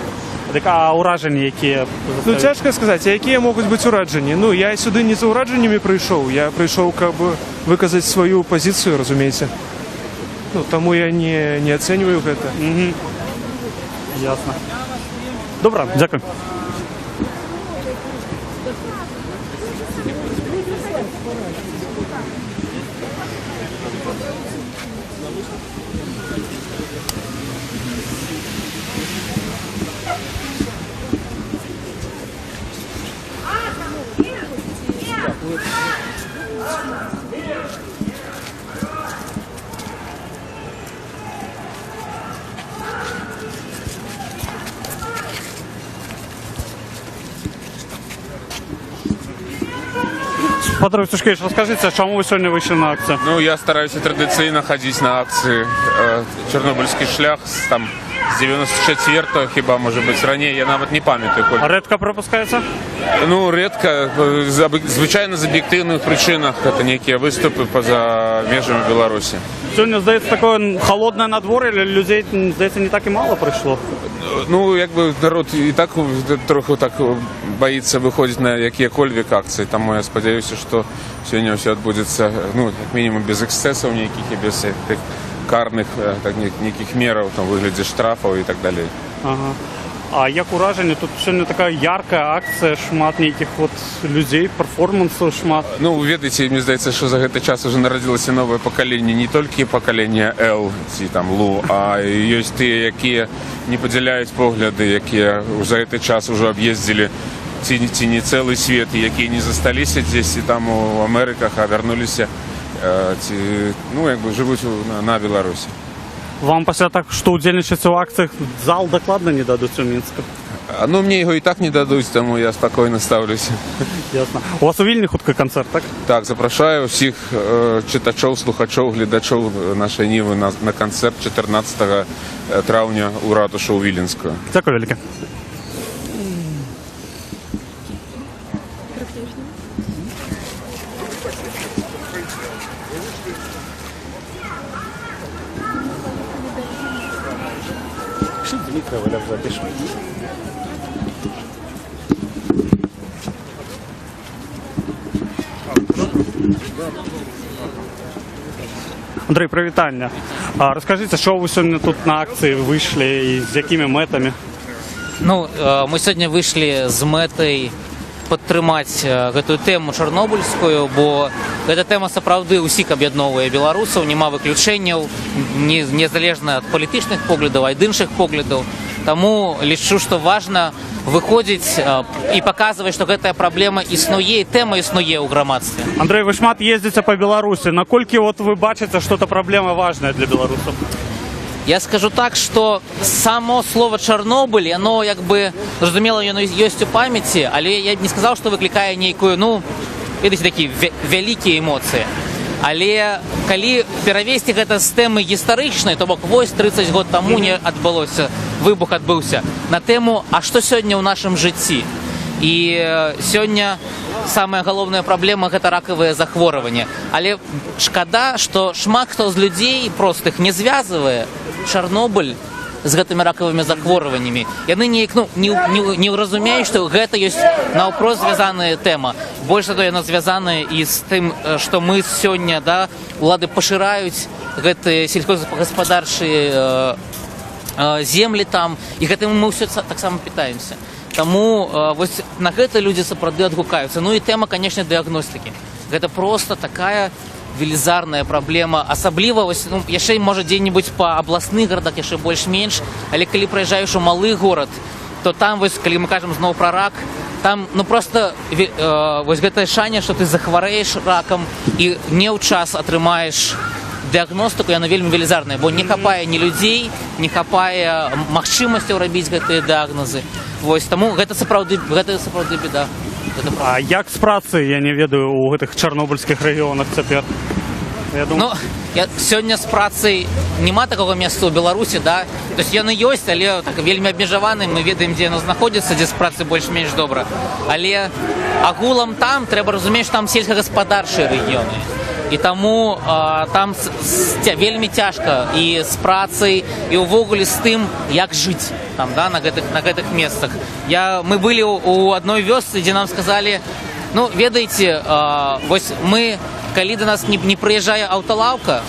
Так, а ураження які? Ну, цяжка сказаць, а якія могуць быць ураджанні? Ну, я сюды не за ураджаннямі прыйшоў, я прыйшоў, каб выказаць сваю пазіцыю, разумееце. Ну, таму я не ацэньваю гэта. Ясно. Добре, дякую. Петро Тушкевич, расскажите, чому ви сьогодні вийшли на акцію? Ну, я стараюсь традиційно ходити на акції «Чорнобильський шлях» там, з 94-го, хіба, може бути, раніше, я навіть не пам'ятаю. А редко пропускається? Ну, редко, звичайно, з об'єктивних причин, це некі виступи поза межами Білорусі. Сьогодні, здається, таке холодне надвор'я, людей, здається, не так і мало прийшло. Ну, якби народ і так трохи так боїться виходити на які-кольвік акції, тому я сподіваюся, що сьогодні все відбудеться, ну, як мінімум, без ексцесів ніяких і без тих карних так, ніяких мер, там, у вигляді штрафів і так далі. Ага. А як ураження? Тут сьогодні така ярка акція, шмат ніяких от людей, перформансів шмат. Ну, ведаеце, мені здається, що за гэты час уже народилося нове покоління, не тільки покоління L, ці там Лу, а є ті, які не поділяють погляди, які за гэты час уже об'їздили ці не цілий світ, які не засталися десь і там у Америках, а вернулися, ці, ну, якби живуть на Білорусі. Вам після так, що удільничається в акціях, зал докладно не дадуть у Мінську? Ну, мені його і так не дадуть, тому я спокійно ставлюся. Ясно. У вас у Вільні хутка концерт, так? Так, запрошую всіх читачів, слухачів, глядачів нашої Ніви на концерт 14 травня у ратушу у Віленську. Дякую велике. Андрій, привітання. Розкажіть, що ви сьогодні тут на акції вийшли і з якими метами? Ну, ми сьогодні вийшли з метою підтримати цю тему чорнобильську, бо ця тема, справді, усіх об'єднує білорусів, нема виключень, незалежно від політичних поглядів, а й інших поглядів. Тому лічу, що важливо виходити і показувати, що ця проблема існує, і тема існує у громадстві. Андрій, ви шмат їздите по Білорусі. Наскільки от ви бачите, що ця проблема важлива для білорусів? Я скажу так, що само слово Чорнобиль, воно, якби, зрозуміло, воно є у пам'яті, але я б не сказав, що викликає ніяку, ну, такі великі емоції. Але коли перевести гэта з теми історичної, то бок ось 30 років тому не відбулося, вибух відбувся, на тему, а що сьогодні у нашому житті? І сьогодні самая головная проблема – это раковые захворювання. Але шкода, що шмат хто з людей простих не зв'язує Чорнобиль з гэтымі ракавымі захворваннямі. Яны неяк не разумеюць, што гэта ёсць наўпрост звязаная тэма. Больш за то, яна звязаная і з тым, што мы сёння, да, улады пашыраюць гэтыя сельскохаспадарчыя землі там, і гэтым мы ўсё таксама пытаемся. Таму вось на гэта людзі сапраўды адгукаюцца. Ну і тэма, канешне, дыягностыкі. Гэта проста такая велізарная праблема, асабліва вось, ну, яшчэ можа дзе-небудзь па абласных гарадах яшчэ больш-менш, але калі прыязджаеш у малы горад, то там вось, калі мы кажам зноў пра рак, там ну просто вось гэтае шанец, што ты захварэеш ракам і не ў час атрымаеш дыягностыку, яна вельмі велізарная, бо не хапае ні людзей, не хапае магчымасцяў рабіць гэтыя дыягнозы. Вось, таму гэта сапраўды беда. А як з працай, я не ведаю, у гэтых чарнобыльскіх рэгіёнах цяпер? Ну, сёння з працай няма такога месца ў Беларусі, да? То есть яны ёсць, але так вельмі абмежаваны, мы ведаем, дзе яно знаходзіцца, дзе з працай больш-менш добра. Але агулам там трэба разумець, што там сельскагаспадарчыя рэгіёны. І таму там вельмі цяжка і з працай, і ўвогуле з тым, як жыць там, да, на гэтых месцах. Мы былі ў адной вёсцы, дзе нам сказалі, ну, ведаеце, вось мы, калі да нас не прыязджае аўталаўка,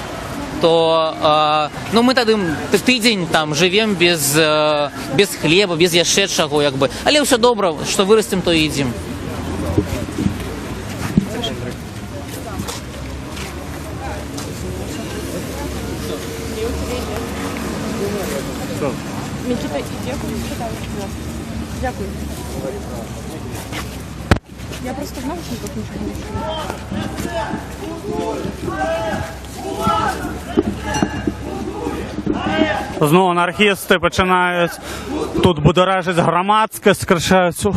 то ну, мы тады тыдзень там жывем без хлеба, без яшчэ чаго, як бы. Але ўсё добра, што вырастем, то і ідзем. Дякую. Я просто в наушниках нічого не чую. Знову анархісти починають тут будоражити громадськість, кричають.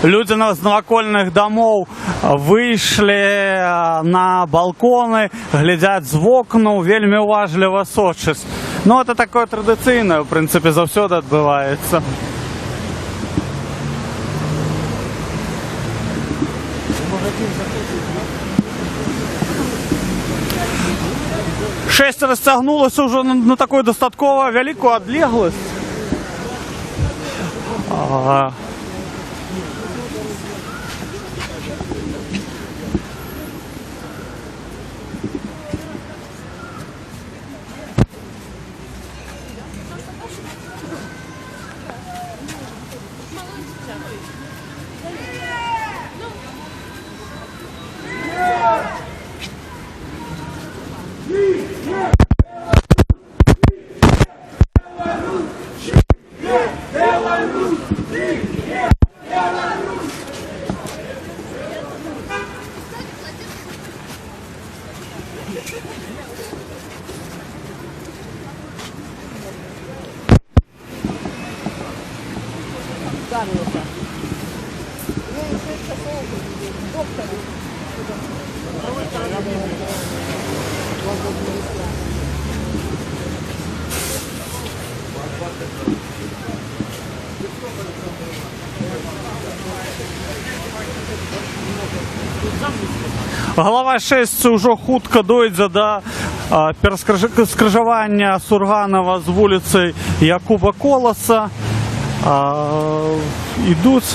Люди з навакольних домов вийшли на балкони, глядять з вокну, вельми уважливо сочать. Ну, це таке традиційне, в принципі, завсюди відбувається. Шесть розтягнулося вже на таку достатково велику відлеглість. Глава 6 уже хутка дойдзе до пераскрыжавання Сурганова з вуліцай Якуба Коласа. Ідуць.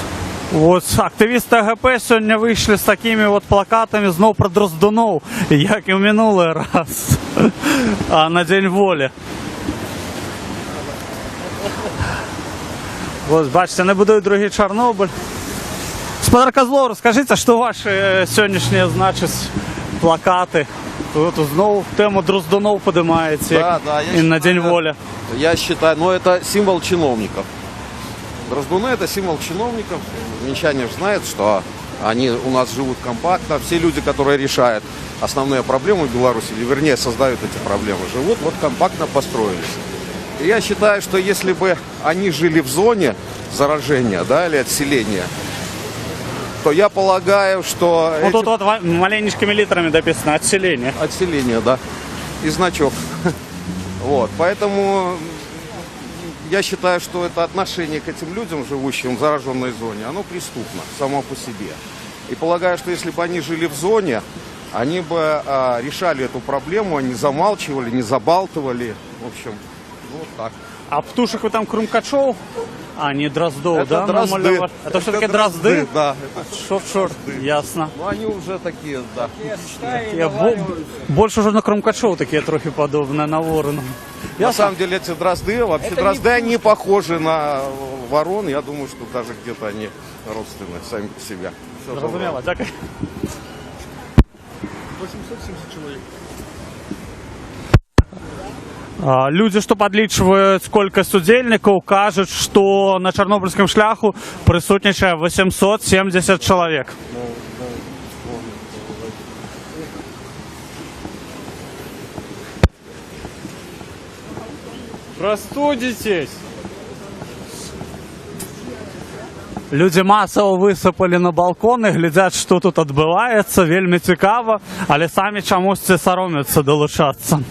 Вот, активісти АГП сьогодні вийшли з такими от плакатами знов про Дроздунов, як і в минулий раз, на День волі. Ось, бачите, не будують другий Чорнобиль. Господар Козлов, розкажіть, що ваші сьогоднішні, значить, плакати? Тут знову тему Дроздунов поднимається, і на День волі. Я считаю, но это символ чиновников. Дроздуны — это символ чиновников. Минчане же знают, что Они у нас живут компактно. Все люди, которые решают основные проблемы в Беларуси, или вернее создают эти проблемы, живут вот компактно построились. И я считаю, что если бы они жили в зоне заражения, да, или отселения, то я полагаю, что... Вот тут вот маленькими литрами написано «отселение». Отселение, да. И значок. Вот, поэтому я считаю, что это отношение к этим людям, живущим в зараженной зоне, оно преступно само по себе. И полагаю, что если бы они жили в зоне, они бы решали эту проблему, они замалчивали, не забалтывали. В общем, вот так. А птушек вы там Крумкачев? А, не Дроздов, это да? Дрозды. Намалевали? Это все-таки Дрозды? Да. Шорт, ясно. Ну, они уже такие, да. Я больше уже на Крумкачев такие трохи подобные, на ворона. На самом деле эти дрозды, вообще это дрозды, они похожи на ворон. Я думаю, что даже где-то они родственны сами по себе. Зрозуміло, дякую. 870 человек. Люди, что подлічваюць колькасць удзельнікаў, кажуць, што на чарнобыльскім шляху прысутнічае 870 чалавек. Простудитесь! Людзі масава высыпалі на балконы, глядзяць, што тут адбываецца, вельмі цікава, але самі чамусьці саромяцца далучацца.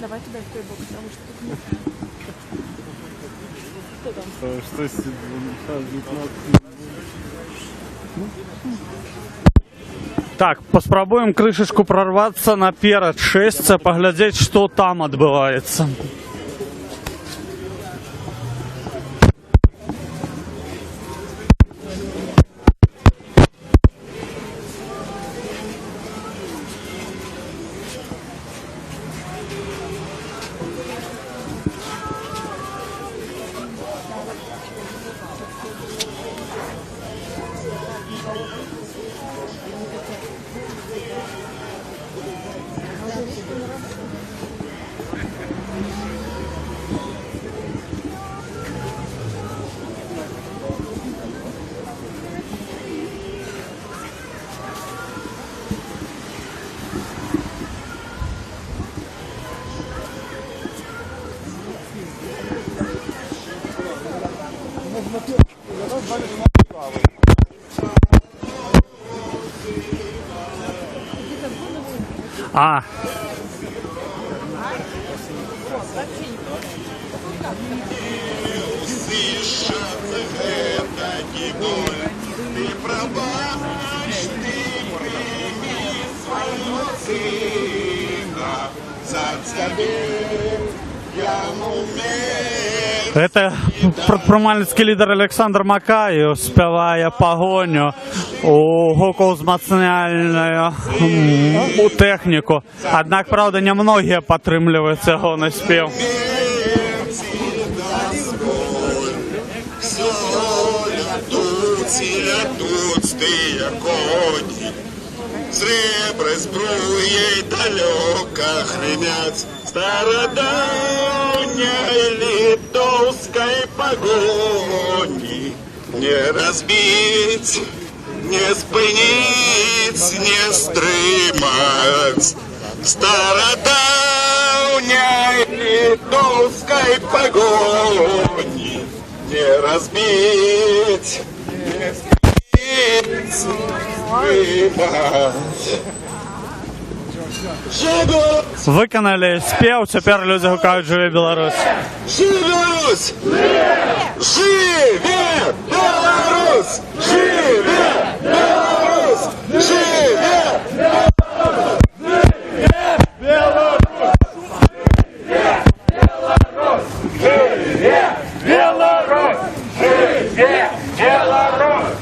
Давай туда в той бок, потому что тут нет. Что там? Так, паспрабуем крышачку прорвацца наперад шэсця, паглядзець, што там адбываецца. Это прадпрымальніцкі лідар Александр Макаев спявае пагоню у гукаўзмацняльную тэхніку. Аднак, праўда, не многія падтрымліваюць ягоны спеў. Сребра збруей далёка грымяць старадаўняй літоўскай пагоні. Не разбіць, не спыніць, не стрымаць старадаўняй літоўскай пагоні. Не разбіць, не спыніць, Выканалі спеў, цяпер людзі гукаюць «Жыве Беларусь». Жыве! Жыве Беларусь! Жыве Беларусь! Жыве Беларусь! Жыве Беларусь! Жыве Беларусь!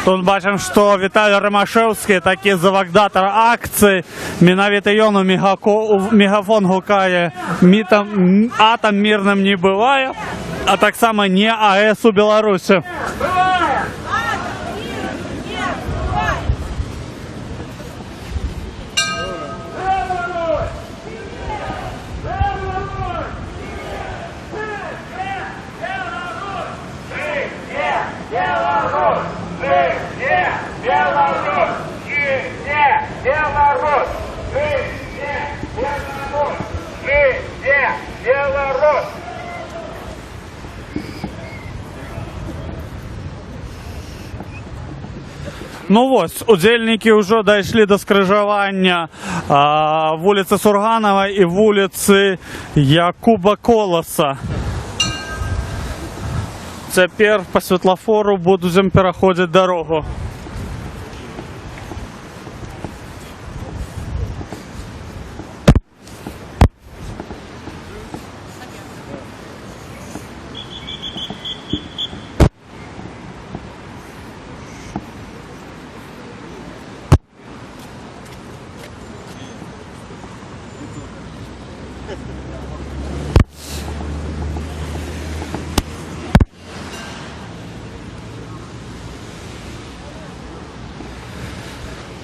Тут бачимо, що Віталій Ромашевський таки завагдатор акції. Менавіта ён у мегафон гукає «Атом мирним не буває», а так само «Не АЕС у Білорусі». Ну ось, удзельники вже дійшли до скрижування вулиці Сурганова і вулиці Якуба Колоса. Тепер по світлофору будемо переходити дорогу.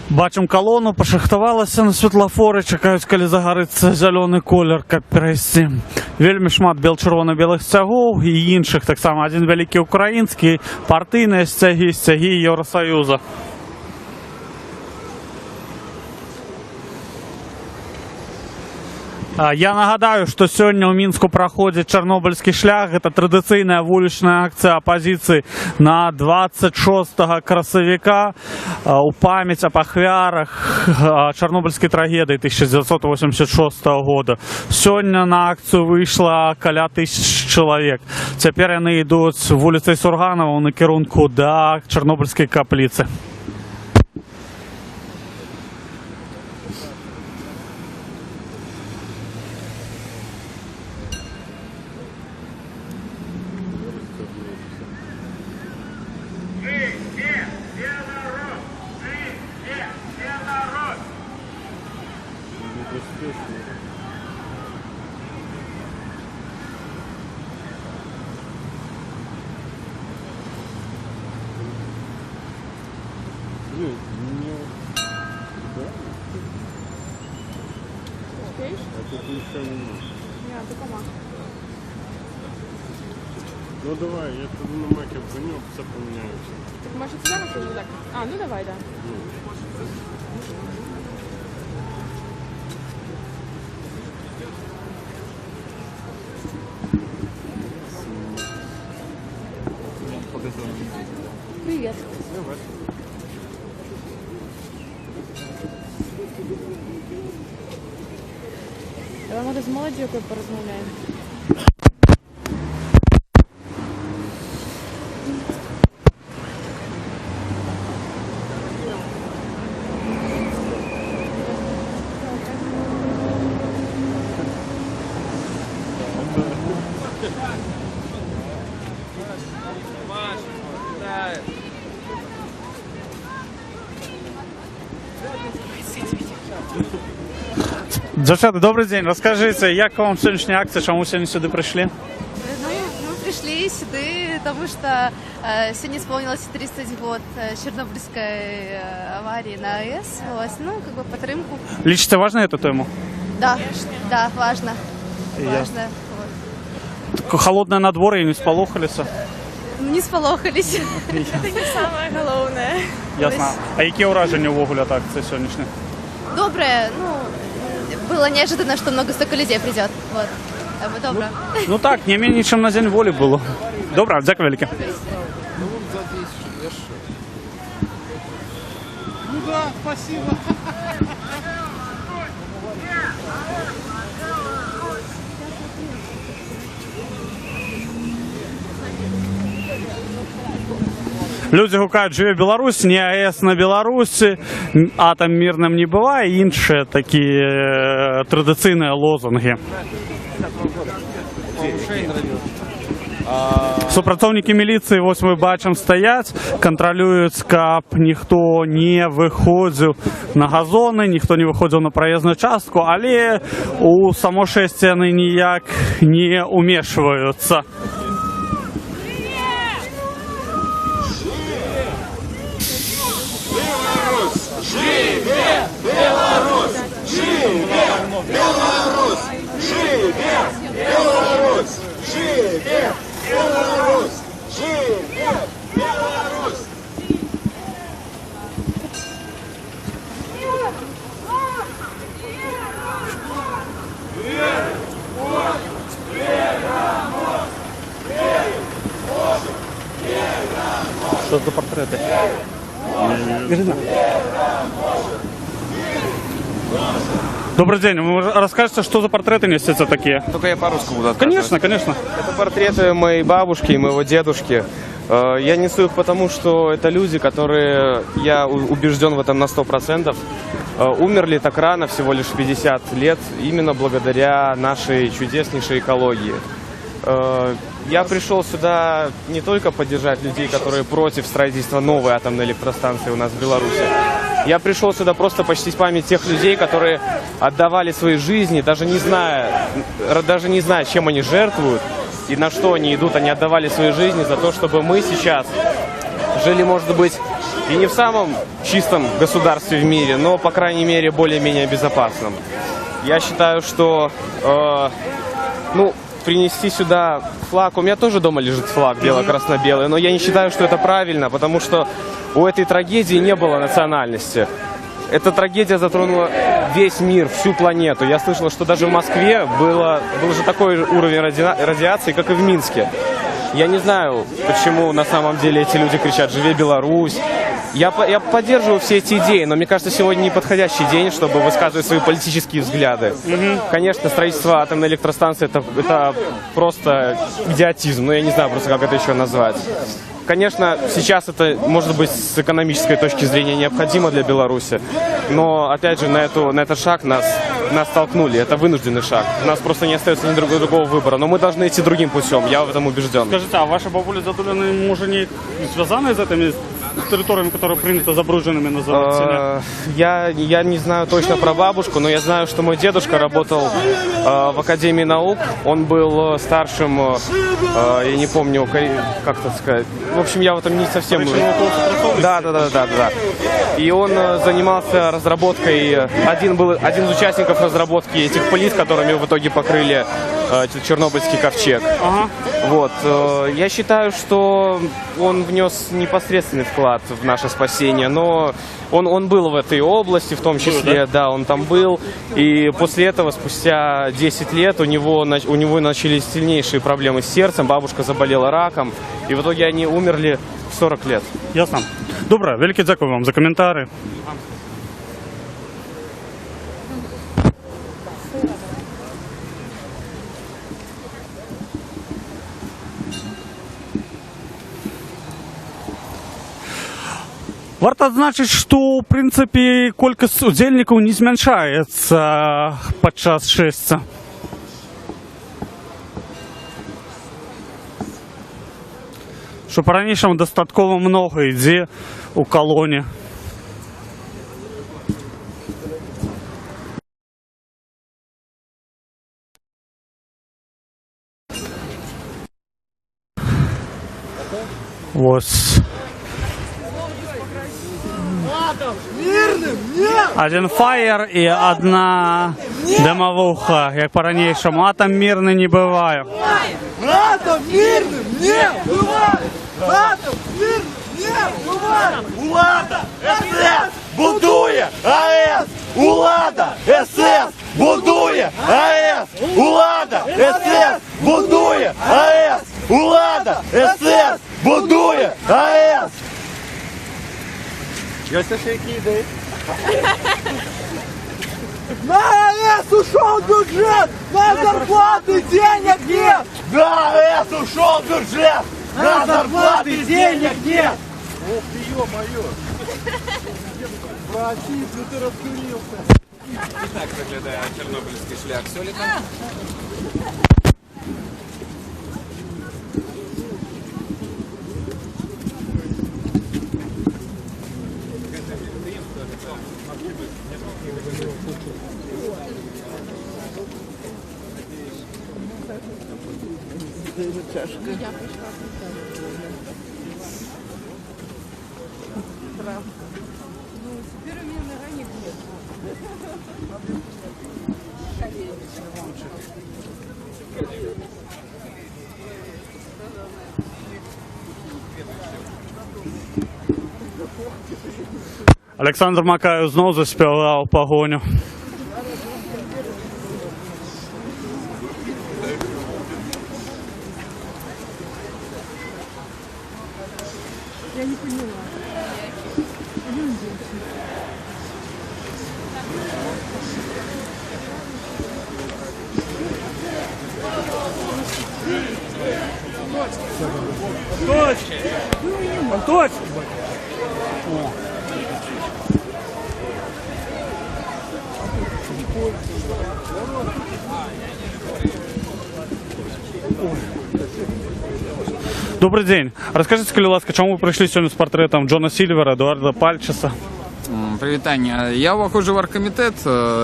Бачимо колону, пошахтувалася на світлофори, чекають, коли загориться зелений колір, як перейти. Вельми шмат біл-червоно-білих стягов і інших, так само один великий український, партійні стяги, стяги Євросоюзу. Я нагадаю, що сьогодні у Мінську проходить Чорнобильський шлях. Це традиційна вулична акція опозиції на 26 красовика у пам'ять об ахвярах Чорнобильської трагедії 1986 року. Сьогодні на акцію вийшло около 1000 чоловік. Тепер вони йдуть вулицею Сурганова на керунку до Чорнобильської каплиці. Ну давай, я тут на маке обгоню, все поменяемся. Так может зараз уже так? А, ну давай, да. Привет. Давай. Давай може з молоддю якою порозмовляємо. Дівчата, добрий день. Розкажіть, як вам сьогоднішня акція, чому сьогодні сюди прийшли? Ну, мы пришли сюда, потому что сегодня исполнилось 30 год Чернобыльской аварии на АЭС. Вот, ну, как бы подтримку. Лічите важно эту тему? Да, да, важно. Я. Важно. Вот. Холодное надворье и не сполохались? Ну, не сполохались. Это не самое головное. Ясно. А які враження ввогуле от акції сьогоднішньої? Доброе, ну, было неожиданно, что много столько людей придет. Вот. Добро. Ну так, не менее, чем на День воли было. Добре, дякую велике. Ну да, спасибо. Люди гукають «Живе Білорусь», «Не АЕС на Білорусі», «Атом мирним не буває» і інші такі традиційні лозунги. Супрацоўнікі міліцыі, вось мы бачым, стаяць, кантралююць, каб ніхто не выходзіў на газоны, ніхто не выходзіў на праезную частку, але у само шэсце яны ніяк не умешваюцца. Что за портреты? Добрый день. Вы расскажете, что за портреты несутся такие? Только я по-русски буду Конечно, конечно. Это портреты моей бабушки и моего дедушки. Я несу их потому, что это люди, которые, я убежден в этом на 100%, умерли так рано, всего лишь 50 лет, именно благодаря нашей чудеснейшей экологии. Я пришел сюда не только поддержать людей, которые против строительства новой атомной электростанции у нас в Беларуси. Я пришел сюда просто почтить память тех людей, которые отдавали свои жизни, даже не зная, чем они жертвуют и на что они идут. Они отдавали свои жизни за то, чтобы мы сейчас жили, может быть, и не в самом чистом государстве в мире, но, по крайней мере, более-менее безопасном. Я считаю, что, принести сюда флаг. У меня тоже дома лежит флаг бело-красно-белый, но я не считаю, что это правильно, потому что у этой трагедии не было национальности. Эта трагедия затронула весь мир, всю планету. Я слышал, что даже в Москве был же такой уровень радиации, как и в Минске. Я не знаю, почему на самом деле эти люди кричат «Живи Беларусь!». Я поддерживаю все эти идеи, но мне кажется, сегодня неподходящий день, чтобы высказывать свои политические взгляды. Конечно, строительство атомной электростанции это просто идиотизм, но я не знаю просто, как это еще назвать. Конечно, сейчас это, может быть, с экономической точки зрения необходимо для Беларуси, но, опять же, на этот шаг нас толкнули, это вынужденный шаг. У нас просто не остается ни другого выбора, но мы должны идти другим путем, я в этом убежден. Скажите, а ваши бабули Затулины, может, не связаны с этими территориями, которые принято забрудженными называть? Я не знаю точно про бабушку, но я знаю, что мой дедушка работал в Академии наук, он был старшим, я не помню, как это сказать. В общем, я в этом не совсем... Да. И он занимался разработкой, один из участников разработки этих плит, которыми в итоге покрыли Чернобыльский ковчег. Вот. Я считаю, что он внес непосредственный вклад в наше спасение, но он был в этой области, в том числе, да, он там был, и после этого, спустя 10 лет, у него начались сильнейшие проблемы с сердцем, бабушка заболела раком, и в итоге они умерли в 40 лет. Ясно. Добре, велике дякую вам за коментарі. Варто адзначыць, што ў прынцыпе колькасць удзельнікаў не змяншаецца падчас шэсця. Што па-ранейшаму дастаткова многа ідзе ў калоне. Вось. Один фаер и одна дымовуха, як по-ранейшаму. Атом мирный не бывает. Атом мирным не бывает! Атом мирным не бывает! Улада! СС! Будує! АЕС! Улада! СС! Будує! АЕС! Улада! СС! Будує! АЕС! Улада! СС! Будує! АЕС! Есть еще какие идеи? На АЭС ушел бюджет! На зарплаты денег нет! На АЭС ушел бюджет! На зарплаты денег нет! Ох ты, ё-моё! Братец, ну ты раскурился! Так выглядає чорнобильський шлях Сьоліка. дуже тяжко. Олександр Макаєв знову заспівав погоню. Я не поняла. Добрий день. Розкажіть, будь ласка, чому ви прийшли сьогодні з портретом Джона Сільвера, Едуарда Пальчеса? Привітання. Я виходжу в оргкомітет,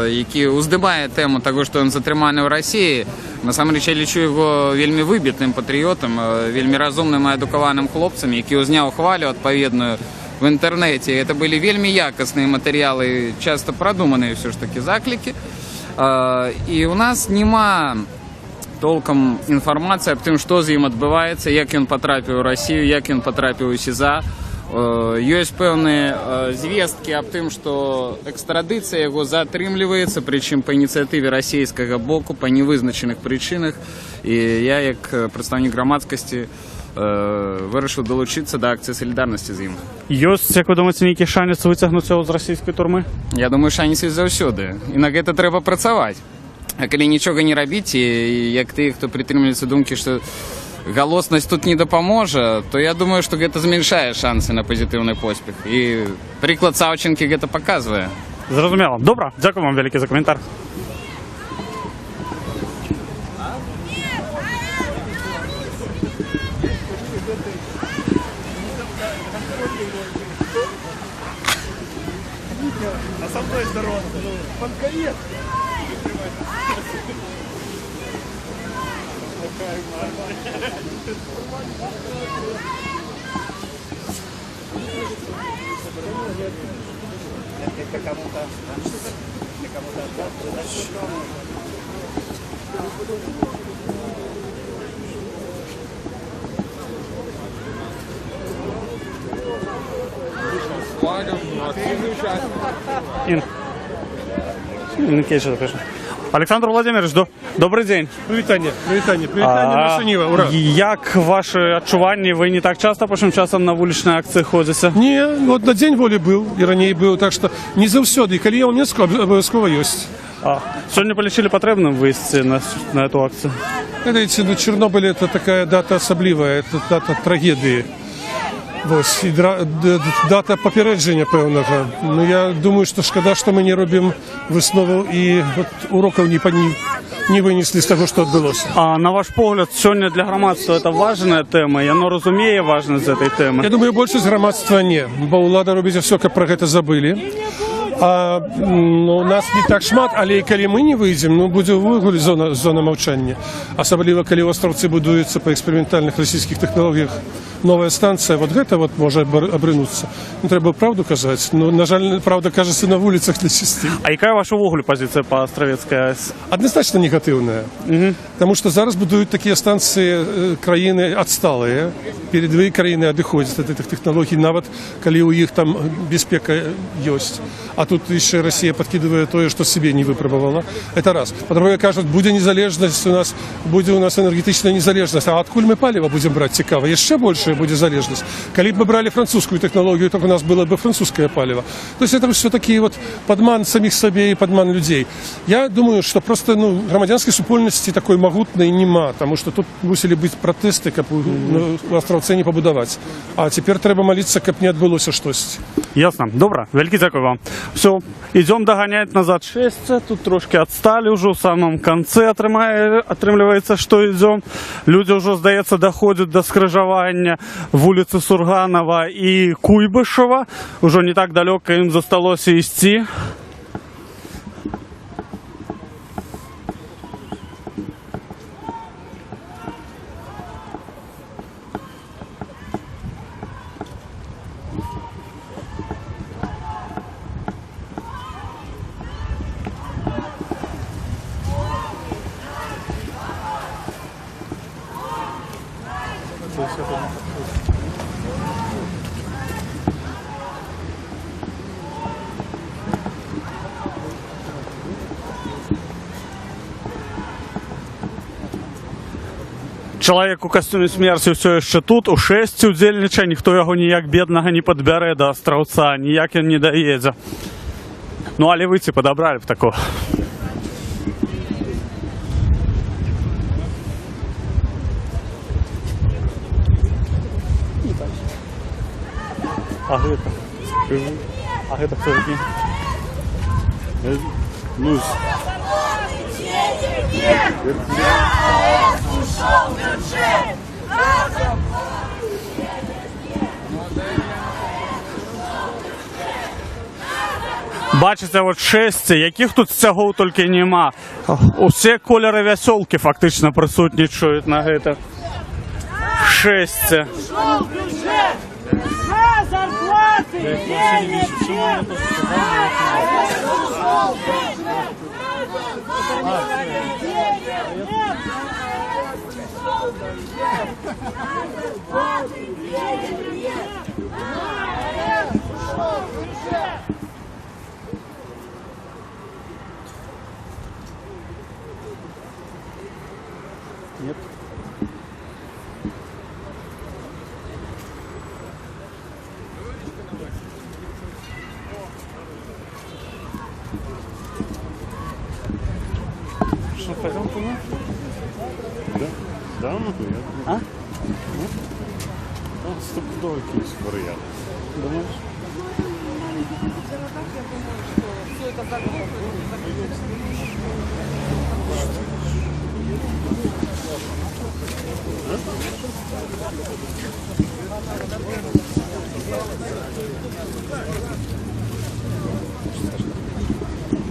який уздимає тему того, що він затриманий в Росії. Насамрэч, я лічу його вельми вибітним патріотом, вельми розумним і едукованим хлопцем, який узняв хвалю відповідну в інтернеті. Це були вельми якісні матеріали, часто продумані все ж таки заклики. І у нас нема толком інформації об тим, що з ним відбувається, як він потрапив у Росію, як він потрапив у СІЗО. Есть певные звестки об том, что экстрадиция его затрымливается, причем по инициативе российского боку, по невызначенных причинах. И я, як представник громадськості, вирішив долучитися до акції солідарності з ним. Є, як ви думаєте, який шанс витягнути його з російської тюрми? Я думаю, шанс є завсюди. І на це треба працювати. А коли нічого не робити, і як ти, хто притримується думки, що голосность тут не допоможе, то я думаю, что это зменшає шанси на позитивний поспіх. І приклад Савченки це показує. Зрозуміло. Добре, дякую вам велике за коментар. А со мной здорово. Банкомет. Олександр Володимирович, добрий день. Привітання Машиніва, ура. Як ваші відчування? Ви не так часто, першим часом на вуличні акції ходите? Ні, от на День волі був, і раніше був, так що не завсюди, коли я UNESCO, обов'язково є. Сьогодні полічили потрібним вийти на цю акцію? Видите, ну, Чорнобиль – це така дата особлива, це дата трагедії. Ось, і дата попередження певного. Ну, я думаю, що шкода, що ми не робимо виснову і от уроків не винесли з того, що відбулося. А на ваш погляд, сьогодні для громадства це важна тема, і воно розуміє важність цієї теми? Я думаю, більшість громадства ні, бо влада робить все, як про це забыли. А ну, нас не так шмат, але коли ми не вийдемо, ну, буде вигулі зона мовчання. Особливо, коли островці будуються по експериментальних російських технологіях. Нова станція, вот гэта вот може обринутися. Ну, треба правду казати. Ну, на жаль, правда кажется на вулицях не часто. А яка ваша в огулі позиція по Островецькій АЕС? Однозначно негативная. Тому що зараз будують такі станції країни відсталі. Передові країни відходять від цих технологій, навіть коли у них там безпека є. А тут ще Росія підкидає те, що собі не випробувала. Це раз. По-друге, кажуть, буде незалежність у нас, буде у нас енергетична незалежність. А откуда ми паливо будемо брати? Цікаво. Є ще більше буде залежність. Коли б ми брали французьку технологію, то у нас було б французьке паливо. Тобто це все такі вот подман самих себе і подман людей. Я думаю, що просто ну, громадянської супольності такої могутної нема, тому що тут мусили бути протести, щоб островці не побудувати. А тепер треба молитися, щоб не відбулося щось. Ясно. Добре. Велике дякую вам. Все, идем догонять назад 6. Тут трошки отстали уже, в самом конце отрымливается, что идем. Люди уже, здається, доходят до скрижування вулиці Сурганова и Куйбышева. Уже не так далеко им засталось идти. Чоловік у костюмі смерті все ще тут, у шесті удзельнічає, ніхто його ніяк бідного не підбере до Островця, ніяк він не доїде. Ну, але вийти подобрали б такого. А гэта? Скажи. А гэта кто такие? Ну, бачите, от шесті, яких тут стягов тільки нема. Усі кольори веселки фактично присутнічують на гэта. Шесті. На зарплаты денег нет! Нет. Что, пойдем по нему? Да? Да, ну я. А? Там стопудовый якийсь варіант. Думаешь?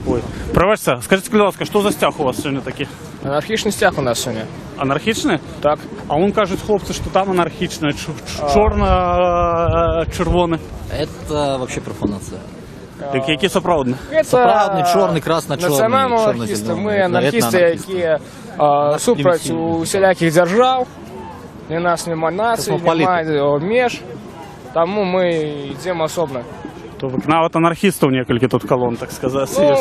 Ой, пробачте, скажіть, будь ласка, що за стяг у вас сьогодні такий? Анархічний стяг у нас сьогодні. Анархічний? Так. А он кажуть хлопці, що там анархічне, чорно-червоне. Это вообще профанация. Так які сапраўдні? Сапраўдний, чорний, красно-чорний, Національні анархісти, чорно-зелений. ми анархісти, які супроть усіляких держав, ні нас нема націй, немає меж, тому ми йдемо особно. То навіть анархістів некілька тут колон, так сказати.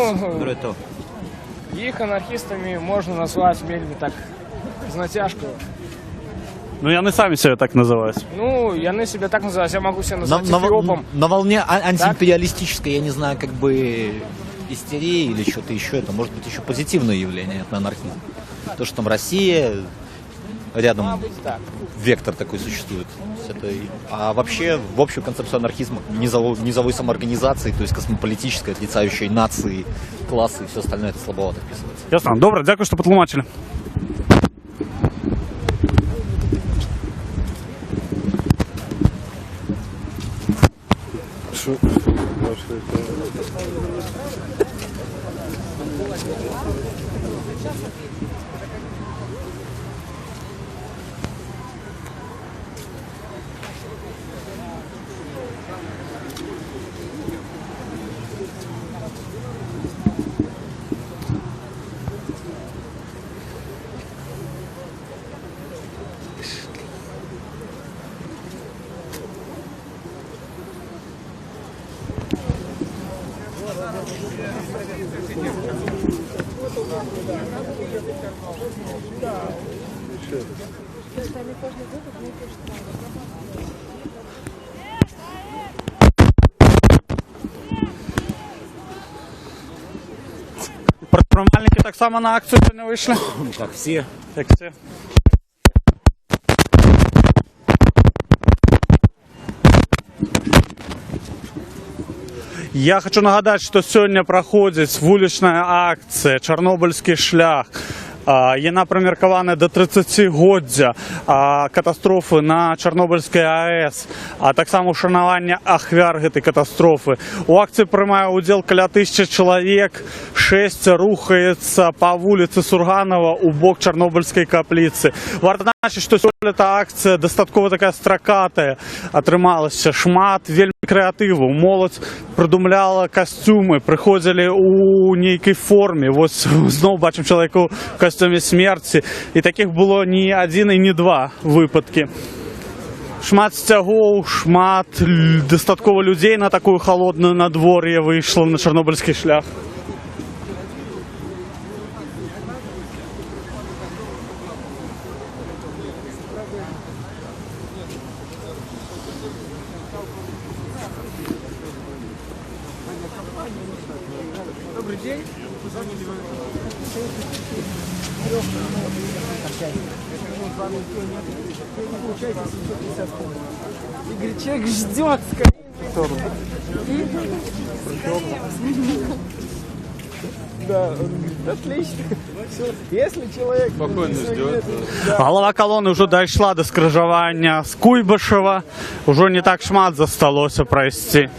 Ну, їх анархістами можна назвати вельми так з натяжкою. Ну, я не самі себе так називаюсь. Ну, я не себя так называю, я могу себя назвать эфиопом. На волне антиимпериалистической, я не знаю, как бы истерии или что-то еще, это может быть еще позитивное явление, это анархизм. То, что там Россия, рядом вектор такой существует. А вообще, в общую концепцию анархизма, низовой самоорганизации, то есть космополитической, отрицающей нации, классы и все остальное, это слабовато вписывается. Ясно. Добре, дякую, що потлумачили. Предпринимальники так само на акцію не вийшли? Как все. Як всі. Я хочу нагадати, що сьогодні проходить вулична акція «Чорнобильський шлях». Яна примеркована до 30-годдзя катастрофы на Чорнобыльскай АЭС, а таксама ушанавання ахвяр гэтай катастрофы. У акцыі прымае ўдзел каля 1000 чалавек, 6 рухаецца па вуліцы Сурганова у бок Чорнобыльскай капліцы. Варта значыць, што сёлета акцыя дастаткова такая стракатая атрымалася, шмат вельмі крэатыву. Моладзь прыдумляла касцюмы, прыходзілі ў нейкай форме. Вось зноў бачым чалавека ў касцюме смерці. І такіх было не адзін і не два выпадкі. Шмат сцягоў, шмат дастаткова людзей на такую халодную надвор'е выйшла на чарнобыльскі шлях. Добрый день. Игорь, человек ждет. Да, отлично. Если человек спокойно ждет. Голова колонны уже дошла до скрыжавання з Куйбышева. Уже не так шмат засталося пройсці.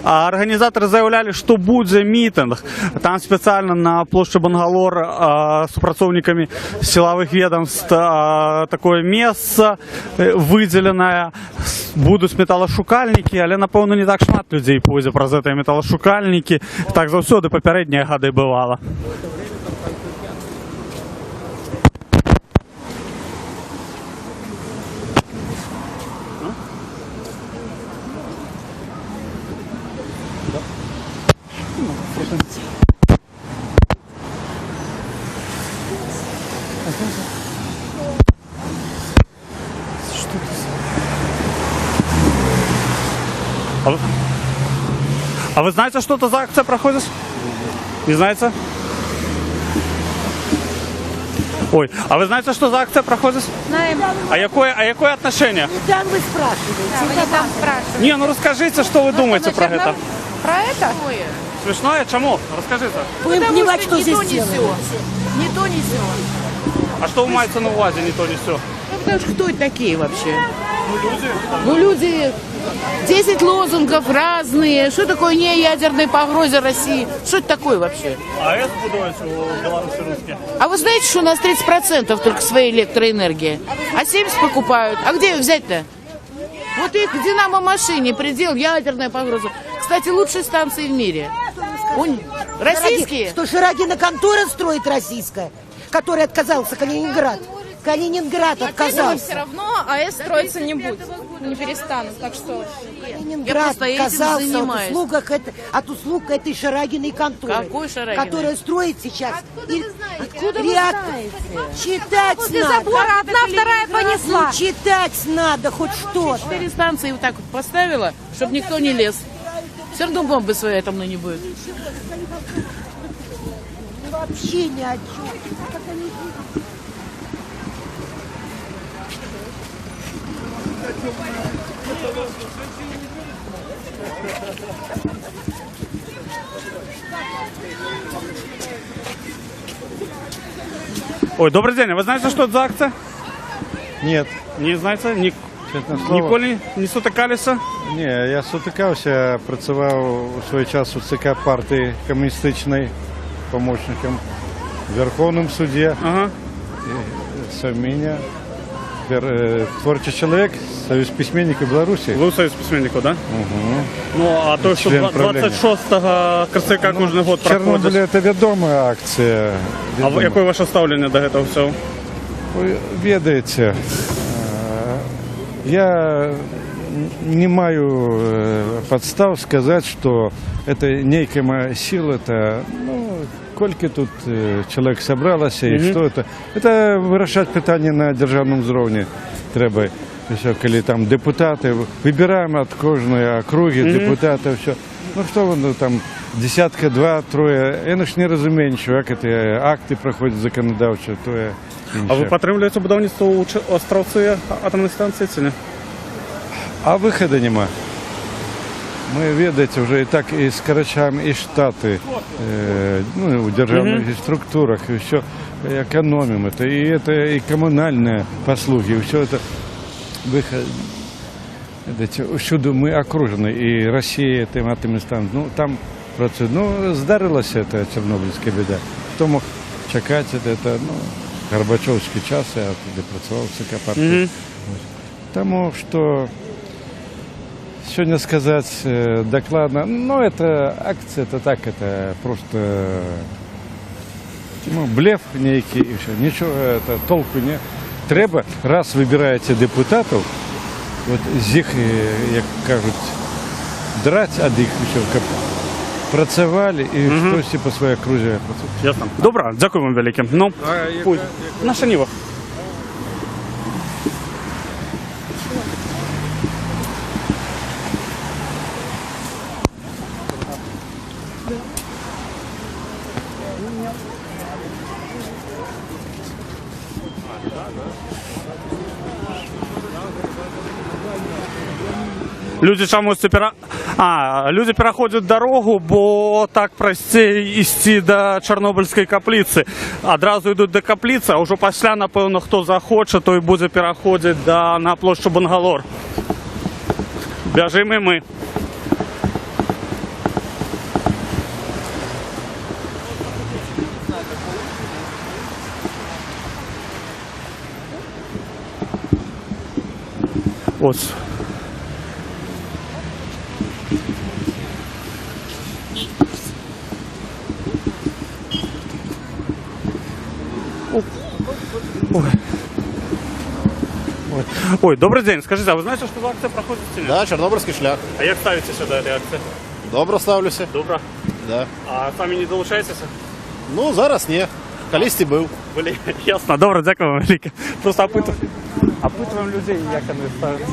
Арганізатары заявлялі, што будзе мітынг. Там спецыяльна на плошчы Бангалор супрацоўнікамі сілавых ведомств такое месца выдзеленае. Будуць металашукальнікі, але, напэўна, не так шмат людзей пойдзе праз гэтыя металашукальнікі. Так заўсёды папярэднія гады бывала. А вы знаете, что это за акция проходит? Не знаете? Ой, а вы знаете, что за акция проходит? Знаем. А какое отношение? Не там вы спрашиваете. Да, вы не там спрашиваете. Не, ну расскажите, что вы думаете про это. Про это? Смешное? Чему? Расскажите. Будем понимать, что здесь делается. Не то, не сё. А что вы маете на увазе, не то, не все? Ну, потому что кто это такие вообще? Ну, люди. Ну, люди, 10 лозунгов разные. Что такое не ядерной погрозе России? Что это такое вообще? АЭС будуете в Беларуси русские? А вы знаете, что у нас 30% только своей электроэнергии? А 70% покупают. А где ее взять-то? Вот их к динамо-машине предел, ядерная погроза. Кстати, лучшие станции в мире. Российские? Что Ширагина контора строит российская, которая отказался Калининград. Калининград отказался. Все равно АЭС строиться не будет, не перестанут, так что... Калининград отказался от услуг этой Шарагиной конторы. Какой Шарагиной? Которая строит сейчас. Откуда вы знаете? Читать После надо. забора одна, вторая понесла. Ну, читать надо хоть что-то. 4 станции вот так вот поставила, чтобы никто не лез. Все равно бомбы своей атомной не будет. Вообще ни о чем. Ой, добрый день. А вы знаете, что это за акция? Нет. Не знаете? Чесне слово. Ніколи не сутикалися? Ні, я сутикався, працював у свій час у ЦК партії комуністичної, помощником в Верховному суді. Ага. Совміня. Творчий чоловік, Союз письменників Білорусі. Вы Союз письменников, да? Угу. Ну, а то, что 26-го КЦК кожен год Чорнобиль проходить. – це відома акція. А яке ваше ставлення до этого всього? Ви ведаєте, я не маю подстав сказать, что это некая сила, это, ну, сколько тут человек собралось и что это. Это вирішати питання на державному рівні треба. Коли там депутати, вибираємо від кожної округи депутатів, все. Ну що воно там, десятка, два, троє. Я ж не розумію нічого, як ці акти проходять законодавчо, то є інше. А ви підтримуєте будівництво у Островці атомної станції чи ні? А виходу нема. мы, ведаете, уже и так и скорочаем и штаты, ну, в державных структурах, и все экономим это, и коммунальные послуги, и все это выход. Всюди ми окружені, і Росія тим станом. Ну, там просто, ну, здарилася ця Чорнобильська біда. Хто мог чекати, це, ну, Горбачовський час, я тоді працював в ЦК партії. Тому що, сьогодні сказати докладно, ну, це акція, це так, це просто, ну, блеф некий, і все, нічого, це толку не. Треба, раз вибираєте депутатів, от з їх, як кажуть, драть, а їх ще працювали і хтось по своїй окрузі працював. Ясно. Добре, дякую вам велике. Ну, на Шанівах. Люди чомусь люди переходять дорогу, бо так простіше йти до Чорнобильської каплиці. Одразу йдуть до каплиці, а вже після, напевно, хто захоче, той буде переходити на площу Бангалор. Біжимо і ми. Ось. Ой, добрый день. Скажите, а вы знаете, что акция проходит в Тюмени? Да, Чорнобильський шлях. А як ставитеся до этой акции? Добре ставлюся. Добре. Да. А самі не долучаєтеся? Ну, зараз ні. Колись був. Були. Ясно. Добре, дякую вам велике. Просто опитуємо людей, як вони ставляться.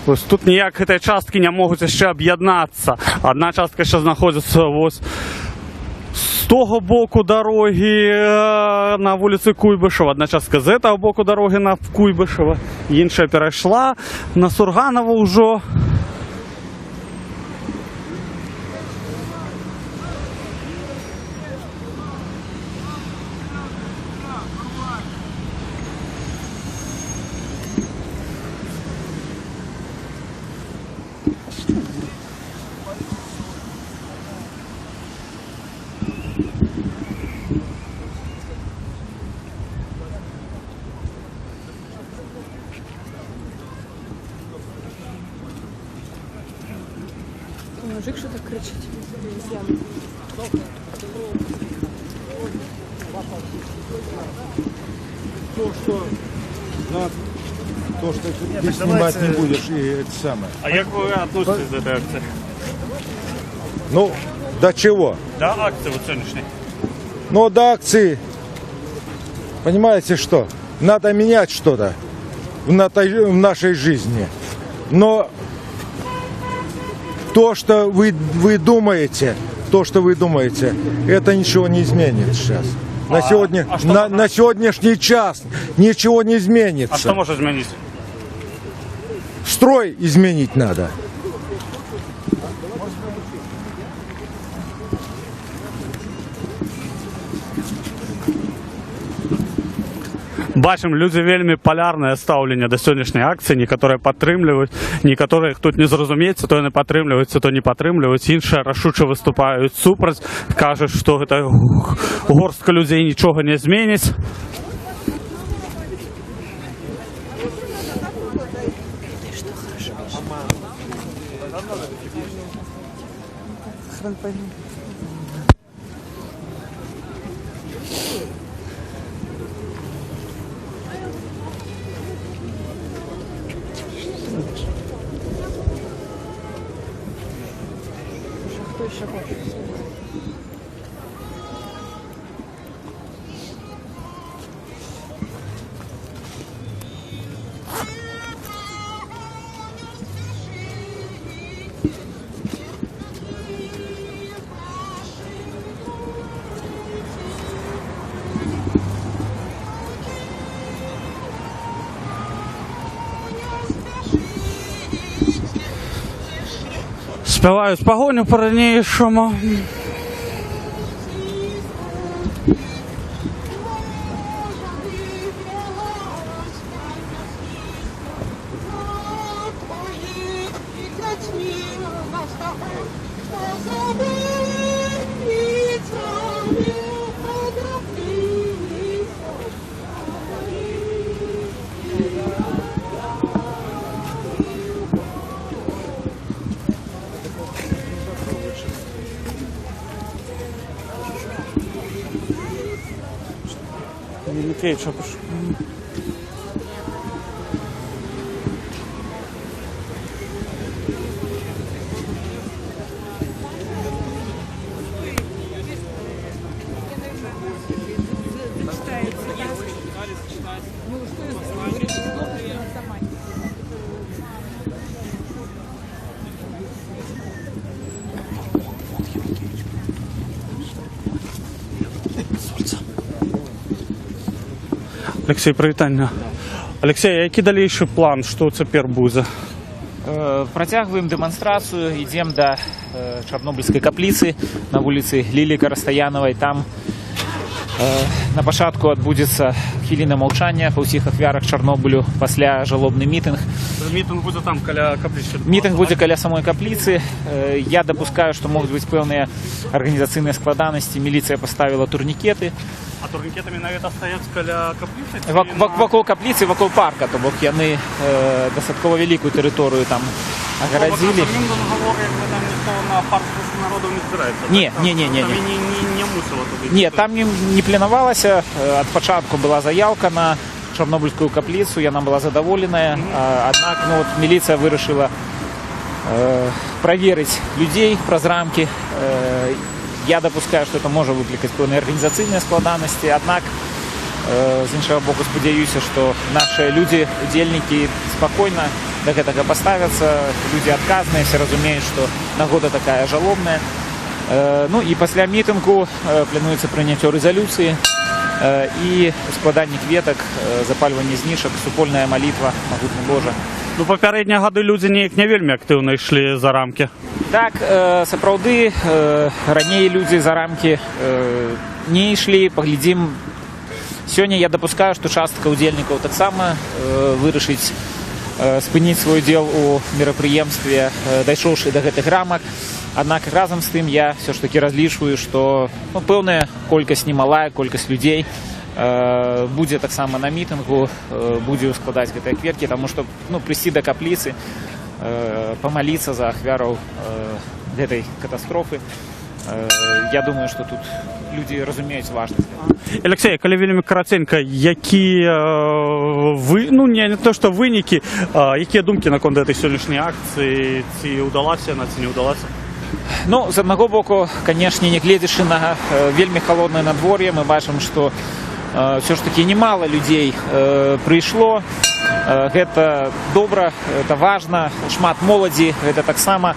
Ось тут ніяк цієї частки не можуть ще об'єднатися. Одна частка ще знаходиться ось з того боку дороги на вулиці Куйбишева, одна частка з цього боку дороги на Куйбишева, інша перейшла на Сурганова вже. Мужик що так кричить. То, что ты снимать не будешь, и это самое. А як ви относитесь до цієї акції? Ну, до чего? До акції вот сьогоднішньої. Ну, до акции, понимаете что, надо менять что-то в нашей жизни. Но то, что вы думаете, это ничего не изменит сейчас. На сегодняшний час ничего не изменится. А что может изменить? Строй изменить надо. Бачимо, люди вельми полярне ставлення до сьогоднішньої акції, некоторі підтримують, некоторі хто не зрозуміється, то не підтримують, то не підтримують, інші рішуче виступають супроть, кажуть, що це горстка людей нічого не змінить. Хто ще хоче? Співають погоню по-ранішому. Окей, що пишу? Олексій, привітання. Олексій, а який дальніший план? Що тепер буде? Протягиваем демонстрацию, идем до Чорнобыльской каплицы на улице Лилии Коростаяновой. Там на пошатку отбудется хвилина мовчання по всіх ахвярах Чорнобилю після жалобний мітинг. Мітинг буде там, каля каплиці? Мітинг буде каля самої каплиці. Я допускаю, що можуть бути певні організаційні складаності. Міліція поставила турнікети. А турнікетами навіть стоять каля каплиці? Вокруг каплиці, вокруг парка, то бок яны достатково велику територію там огородили. Самим договору, якби там ніхто на парк народу не збирається? Ні. Там не мусило туди? Ні, там не планувалося. От початку була заявка на Чорнобильську каплицю, яна була задоволена. Однак міліція вирішила перевірити людей праз рамки. Я допускаю, що це може викликати певні організаційні складаності, однак з іншого боку сподіваюся, що наші люди, удільники спокійно до цього поставляться, люди відказні, всі розуміють, що нагода така жалобна. Ну і після мітингу планується прийняття резолюції і складання квіток, запалювання знішок, супольна молитва, могутний Боже. Ну, попередні годи люди не вельми активно йшли за рамки. Так, сапраўды, раней люди за рамки не йшли, поглядим. Сёння я допускаю, что частка удзельнікаў таксама вырашыць спыніць свой удзел у мерапрыемстве, дайшоўшы до гэтых рамак. Аднак разам з тым я все ж таки разлічваю, што пэўная колькасць, немалая колькасць людзей будзе таксама на мітынгу, будзе складаць гэтыя кветкі, таму што прыйсці да капліцы, помолиться за ахвяраў гэтай катастрофы. Я думаю, что тут люди разумеюць важнасць. Алексей, калі вельмі караценька, якія не то што вынікі, якія думкі наконт этой сённяшняй акцыі, ці ўдалася яна, ці не ўдалася? Ну, з аднаго боку, канешне, нягледзячы на вельмі халоднае надвор'е, мы бачым, што все ж таки немало людей прыйшло. Гэта добра, это важна, шмат моладзі, гэта таксама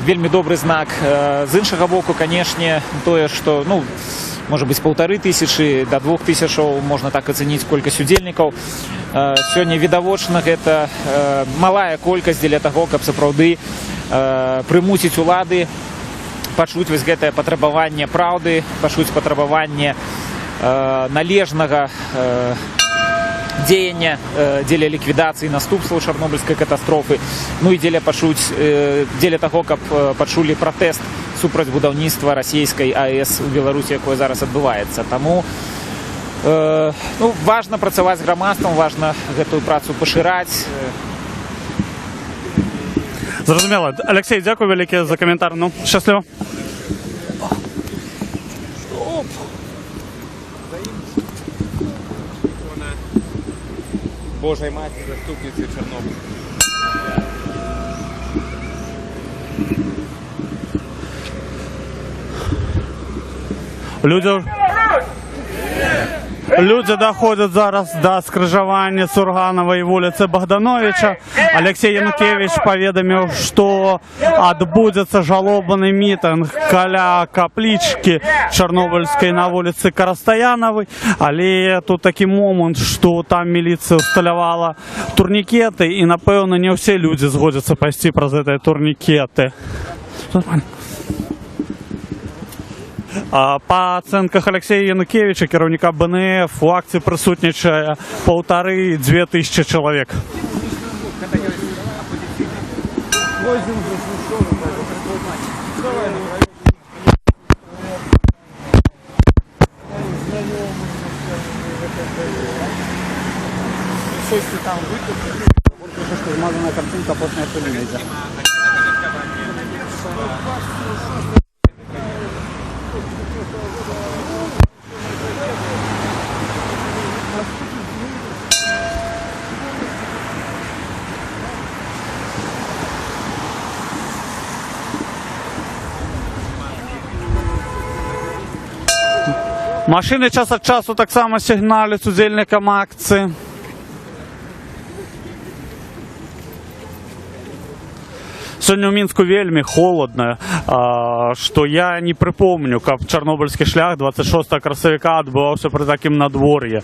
вельмі добры знак. З іншага боку, канешне, тое, што, можа быць, 1500 до 2000, можна так ацаніць колькасць удзельнікаў. Сёння відавочна гэта малая колькасць для таго, каб сапраўды прымусіць улады пачуць вось гэтае патрабаванне праўды, пачуць патрабаванне належнага дзеяння дзеля ліквідацыі наступстваў чарнобыльскай катастрофы, і дзеля таго, каб пачулі пратэст супраць будаўніцтва расійскай АЭС у Беларусі, якое зараз адбываецца. Таму важна працаваць з грамадствам, важна гэтую працу пашыраць. Зразумела. Алексей, дзякуй вялікі за каментар. Шчасліва. Божьей Матери, заступницы Чернобыля. Люди доходят зараз до скрыжавання Сурганова і вулиці Богдановича. Алексей Янукевич поведомил, что отбудется жалобный митинг каля каплички Чорнобильської на вулиці Коростаяновой. Але тут такий момент, що там міліція усталювала турнікети і, напевно, не всі люди згодяться пайсці праз ці турнікети. По оценках Алексея Янукевича, керівника БНФ, у акції присутнічає 1500–2000 тисячі чоловік. Картинка, потная телевизор. Машини час від часу так само сигналять удільникам акції. Сьогодні у Мінську вельми холодно, що я не припомню, як Чорнобильський шлях 26 красовика відбувався при таким надвор'ї.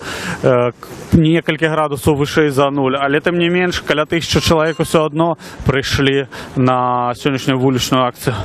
Несколько градусів вище за нуль, але тим не менш, біля 1000 чоловік все одно прийшли на сьогоднішню вуличну акцію.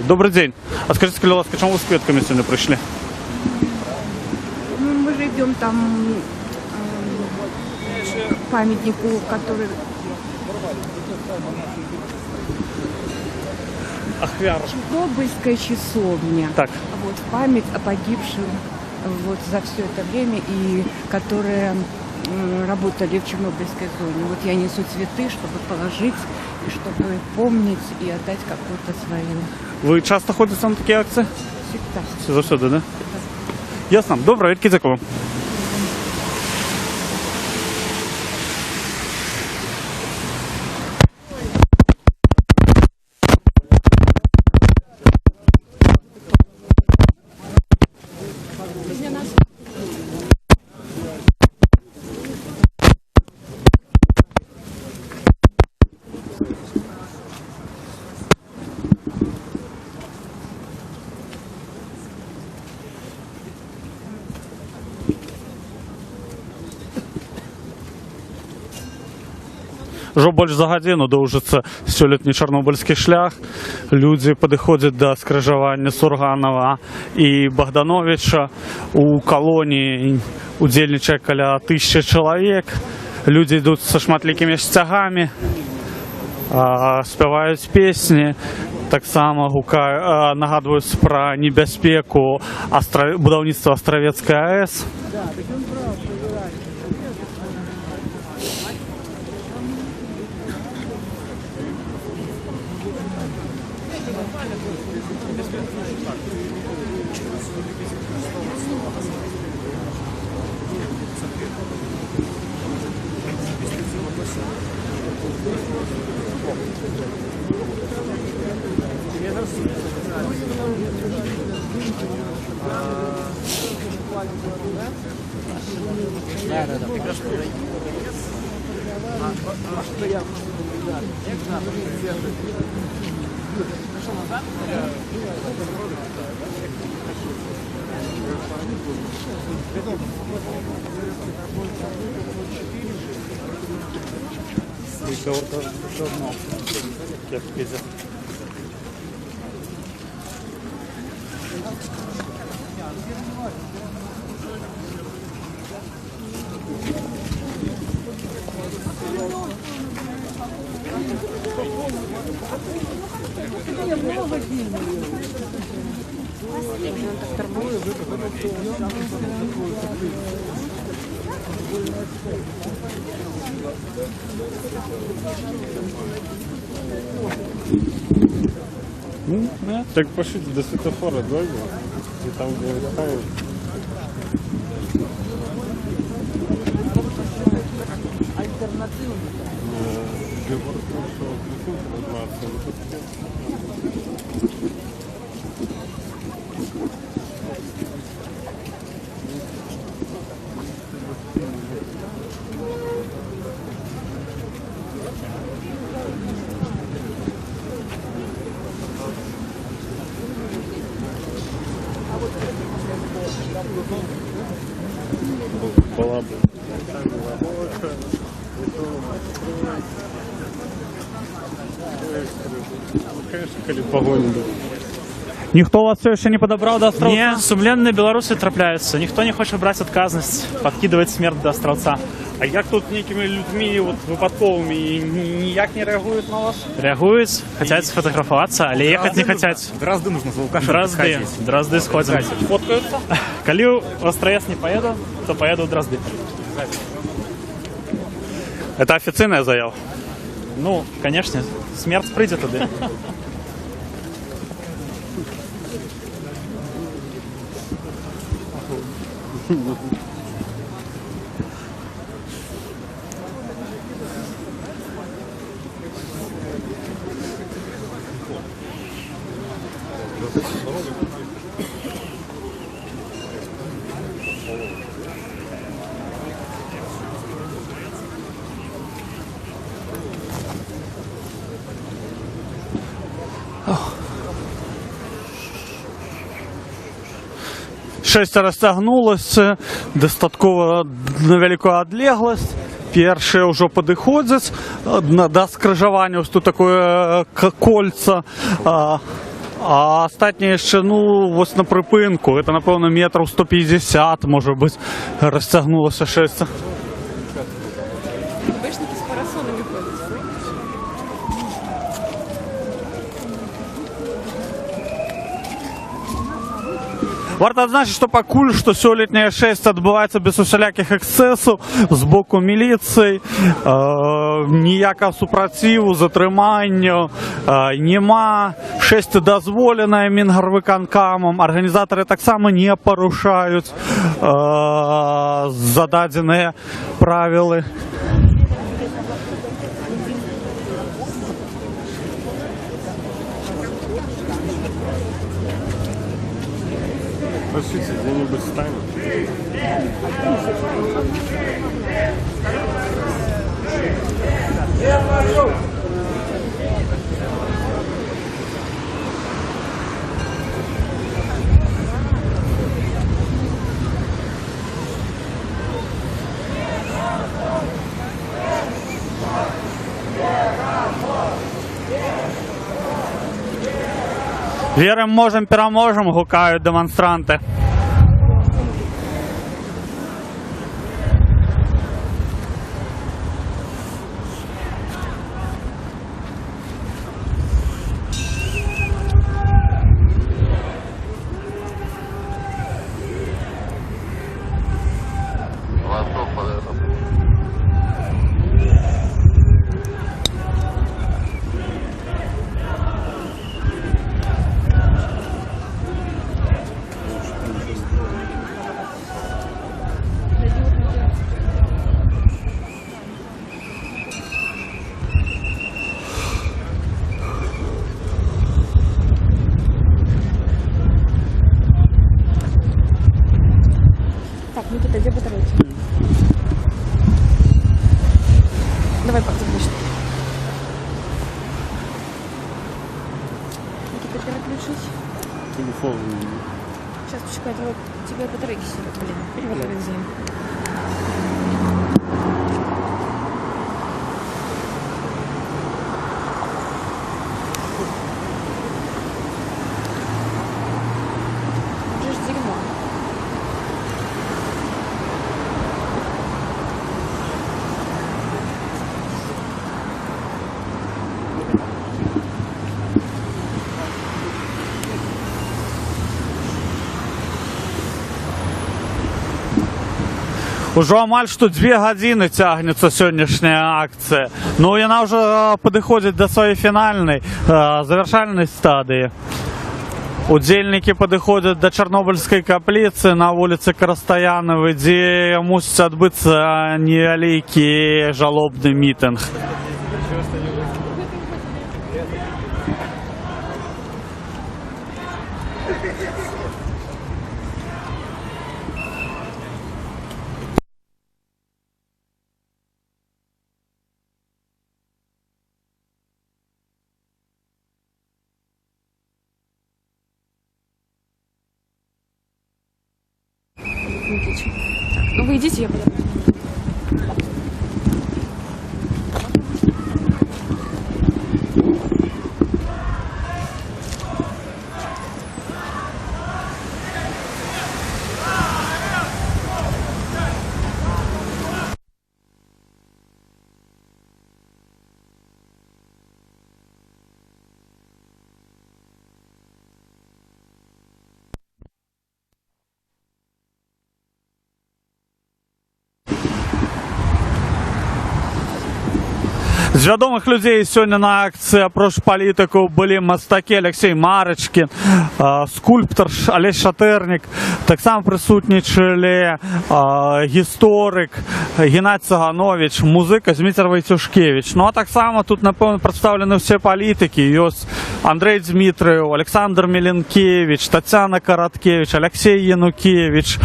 Добрый день. А скажите, скажите, ласка, чому ви з квітками сьогодні прийшли? Ну, мы же идем там памятнику, который... Ахвяр. Чернобыльская часовня. Так. Вот, память о погибших вот, за все это время и которые работали в Чернобыльской зоне. Вот я несу цветы, чтобы положить, и чтобы помнить и отдать какую-то свою. Ви часто ходите на такі акції? Всегда. Завсюди, да? Ясно. Добре, рідкі дякую. Уже больше за годину доўжыцца сёлетні чарнобыльскі шлях. Людзі падыходзяць да скрыжавання Сурганова і Богдановича. У калоніі удзельнічае каля 1000 чалавек. Людзі ідуць са шматлікімі сцягамі, спяваюць песні, таксама нагадваюць пра небяспеку будаўніцтва Астравецкай АЭС. Так пошлите до светофора дойду, и там где была бы. Конечно, коли погоня будет. Никто вас все еще не подобрал до Островца? Не, сумленные белорусы трапляются. Никто не хочет брать отказность, подкидывать смерть до Островца. А як тут некими людьми вот, випадковими ніяк не реагують на вас? Реагуют, хотят сфотографоваться, але ехать не хотят. Дрозды нужно за Лукашенко. Дрозды сходим. Фоткаются? Коли в Островец не поеду, то поеду в Дрозды. Это официальная заява? Ну, конечно, смерть придет туда. Шестеро розтягнулося, достатково невелику одлеглость. Перші вже підходять до скрижування, ось тут таке кольцо. А остатні ще, ну, ось на припинку. Це, напевно, метрів 150, може бути, розтягнулося шестеро. Бешники з парасонами ходять. Варто відзначити, що покуль, що сьогоднішнє шествие відбувається без усіляких ексцесів з боку міліції, ніякого супротиву, затримання нема, шествие дозволене Мінгарвиконкомом, організатори так само не порушають зададені правила. Пошлите, где-нибудь встанем. Віримо, можемо, переможемо, гукають демонстранти. Так, Никита, где батарейки? Давай подключишь. Никита, ты выключись. Телефон. Сейчас, почекай, тебе батарейки сидят, блин. Перевод бензин. Это же дерьмо. Ужо амаль што 2 гадзіны цягнецца сённяшняя акцыя. Ну, яна ўжо падыходзіць да сваёй фінальнай, завяршальнай стадыі. Удзельнікі падыходзяць да Чарнобыльскай капліцы на вуліцы Карастаянавай, дзе мусіць адбыцца невялікі жалобны мітынг. Так, ну вы идите, я буду. З вядомых людзей сёння на акцыі апроч палітыкаў былі мастакі Алексей Марачкін, скульптар Алесь Шатэрнік, таксама прысутнічалі гісторык Геннадзь Цаганович, музыка Зміцер Вайцюшкевіч. Ну а таксама тут, напэўна, прадстаўлены ўсе палітыкі. Ёсць Андрэй Дзмітрыеў, Александр Меленкевич, Тацяна Караткевич, Алексей Янукевич,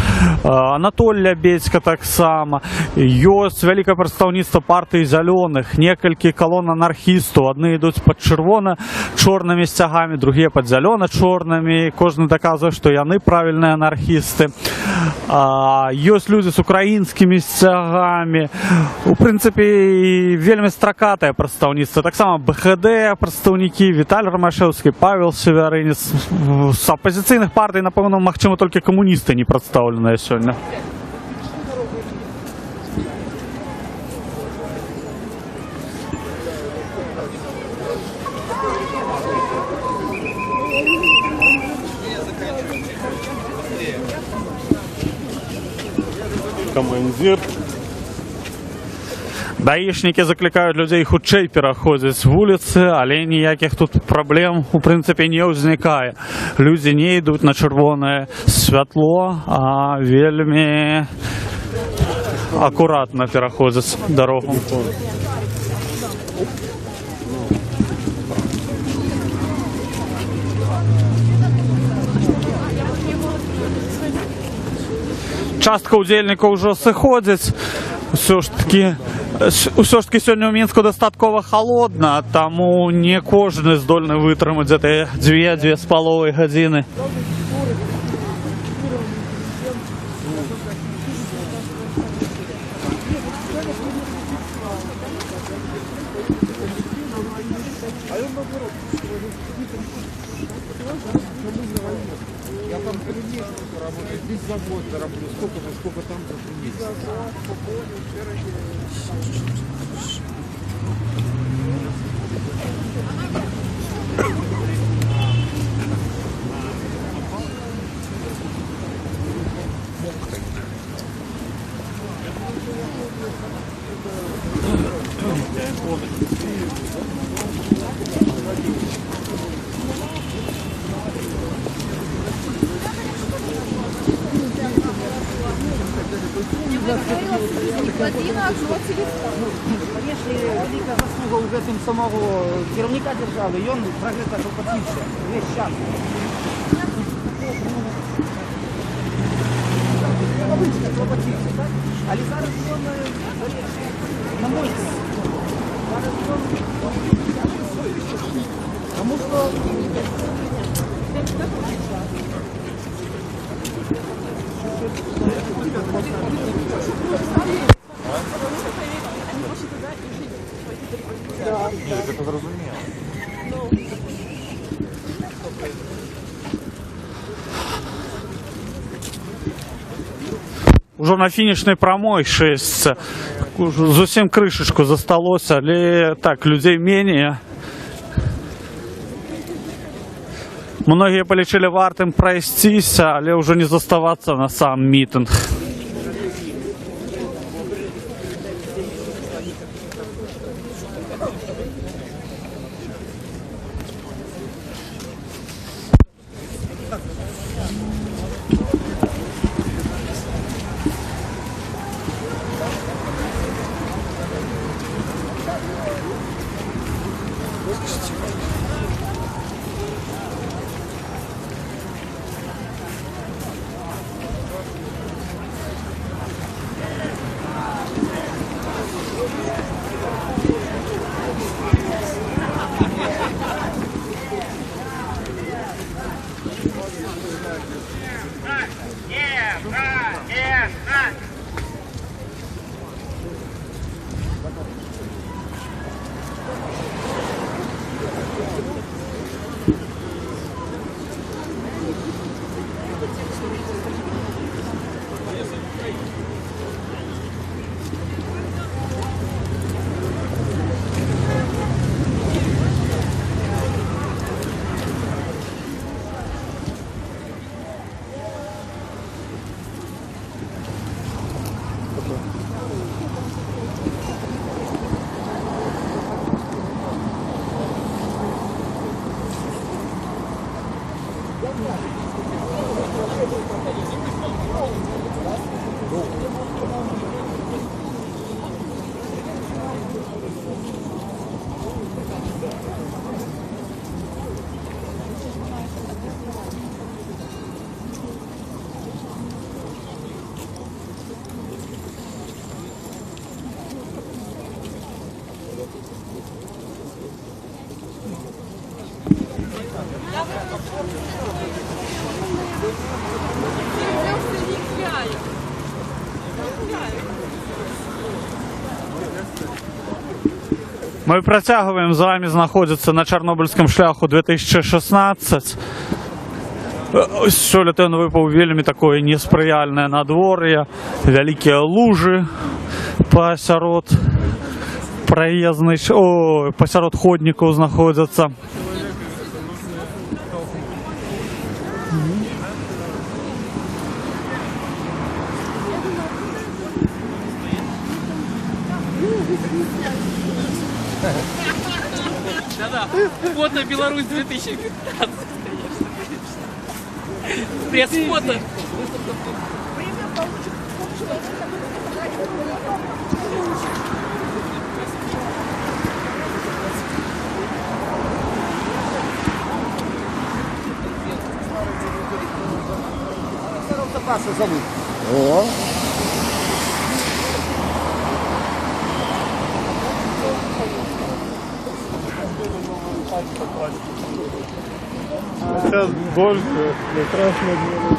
Анатоль Лябедзька таксама. Ёсць вялікае прадстаўніцтва партыі зялёных, некалькі колон анархістаў. Адны ідуць пад чырвона-чорнымі сцягамі, другія пад зялёна-чорнымі. Кожны даказвае, што яны правільныя анархісты. Ёсць людзі з украінскімі сцягамі. У прынцыпе, вельмі стракатае прадстаўніцтва. Таксама БХД прадстаўнікі, Віталь Ромашэўскі, Павел Севярынец. З апазіцыйных партый, напэўна, магчыма, толькі камуністы не прадстаўленыя сёння. Командир. Даішнікі заклікаюць людзей хутчэй пераходзіць вуліцы, але ніякіх тут праблем у прынцыпе не ўзнікае. Людзі не ідуць на чырвонае святло, а вельмі акуратна пераходзяць дарогу. Частка ўдзельнікаў ўжо сыходзіць. Усё ж таки сёння ў Мінску дастаткова халодна, таму не кожны здольны вытрымаць гэтыя 2-2,5 гадзіны. Я там людей сколько работаю, здесь завод заработаю, сколько там месяцев. Конечно, велика заслуга у гэтым самого кіраўніка дзяржавы, ён пра гэта клапаціўся увесь час. Клапаціўся, так? Але зараз ён на мой Тому что это зрозуміло. Ужо на фінішнай прамой 6. Зусім крышачку засталося, але так, людзей менее. Многія палічылі вартым прайсціся, але ўжо не заставацца на сам мітынг. Ми працягваем з вами знаходзіцца на чарнобыльскім шляху 2016. Сёлета ён выпаў вельмі такое неспрыяльнае надвор'е, вялікія лужы пасярод праезнай, пасярод ходнікаў знаходзяцца. Да-да, фото Беларусь 2015. Пресс-фото. Запасы зовут. О. Сейчас больше, прекрасно делают.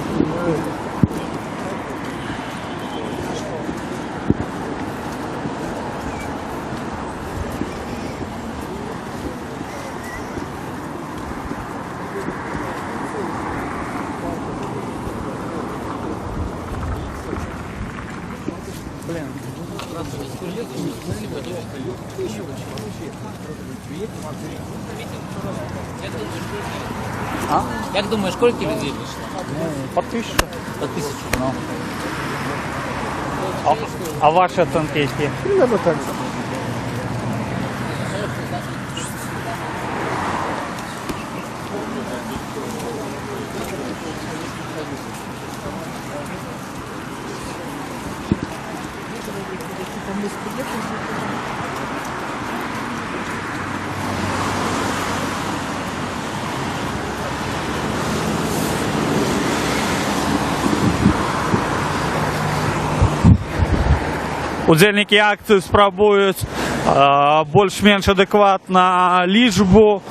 А? Как думаешь, сколько людей пришло? По 1000. По 1000, ну. А ваши оценки какие? Примерно так же. Удзельнікі акцыі спрабуюць больш-менш адэкватна лічбу,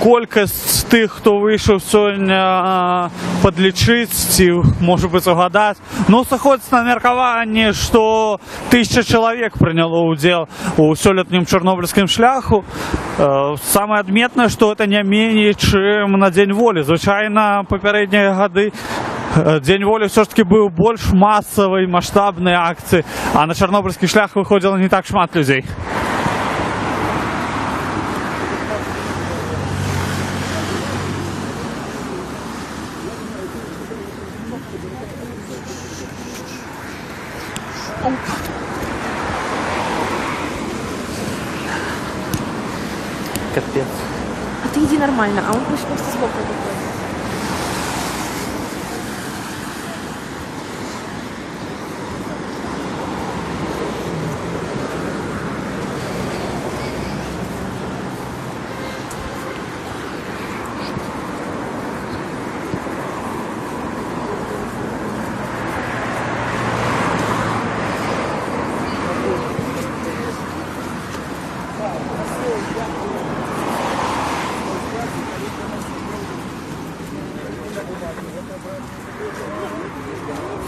колькасць тых, хто выйшаў сёння, падлічыць ці, можа быць, угадаць. Ну, сыходзіць на меркаванне, што 1000 чалавек прыняло ўдзел у сёлетнім чарнобыльскім шляху. Самае адметнае, што гэта не меней, чым на Дзень волі. Звычайна, папярэднія гады Дзень волі все ж таки быў больш масавай, маштабнай акцыі, а на чарнобыльскі шлях выходзіла не так шмат людзей. Капец. А ты иди нормально, а он пусть просто сбоку выходит.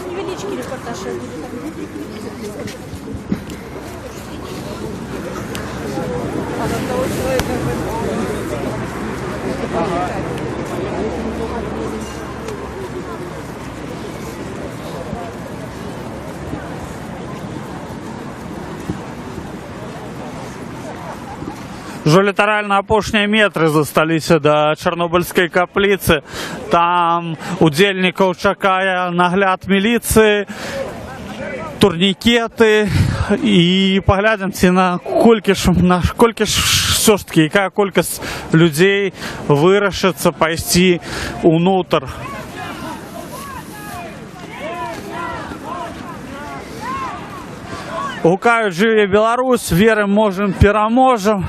Невеличкий репортаж я буду. Уже літаральна апошнія метры засталіся да чарнобыльскай капліцы. Там удзельнікаў чакае нагляд міліцыі, турнікеты, і паглядзім, ці на колькі ж все ж таки, якая колькасць людзей вырашыцца пайсці ўнутр. Гукаюць «Жыве Беларусь», верым, можем, пераможам.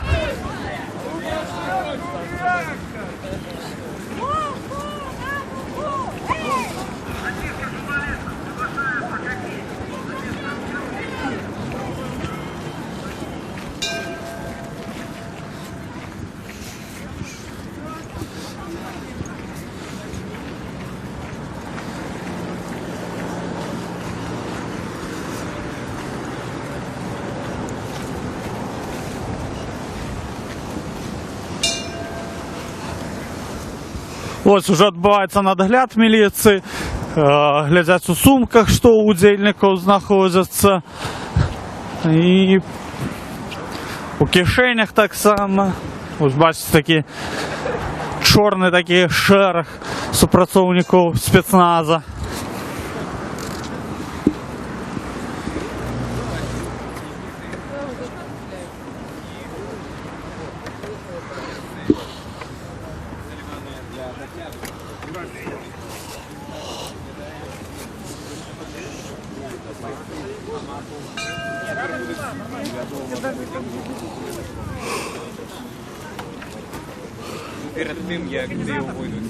Ось уже адбываецца нагляд міліцыі, глядзяць у сумках, што ў удзельнікаў знаходзяцца, і у кішэнях таксама. Ось бачыце, такі чорны такі шэраг супрацоўнікаў спецназа. Перед тим, як де вийдуть.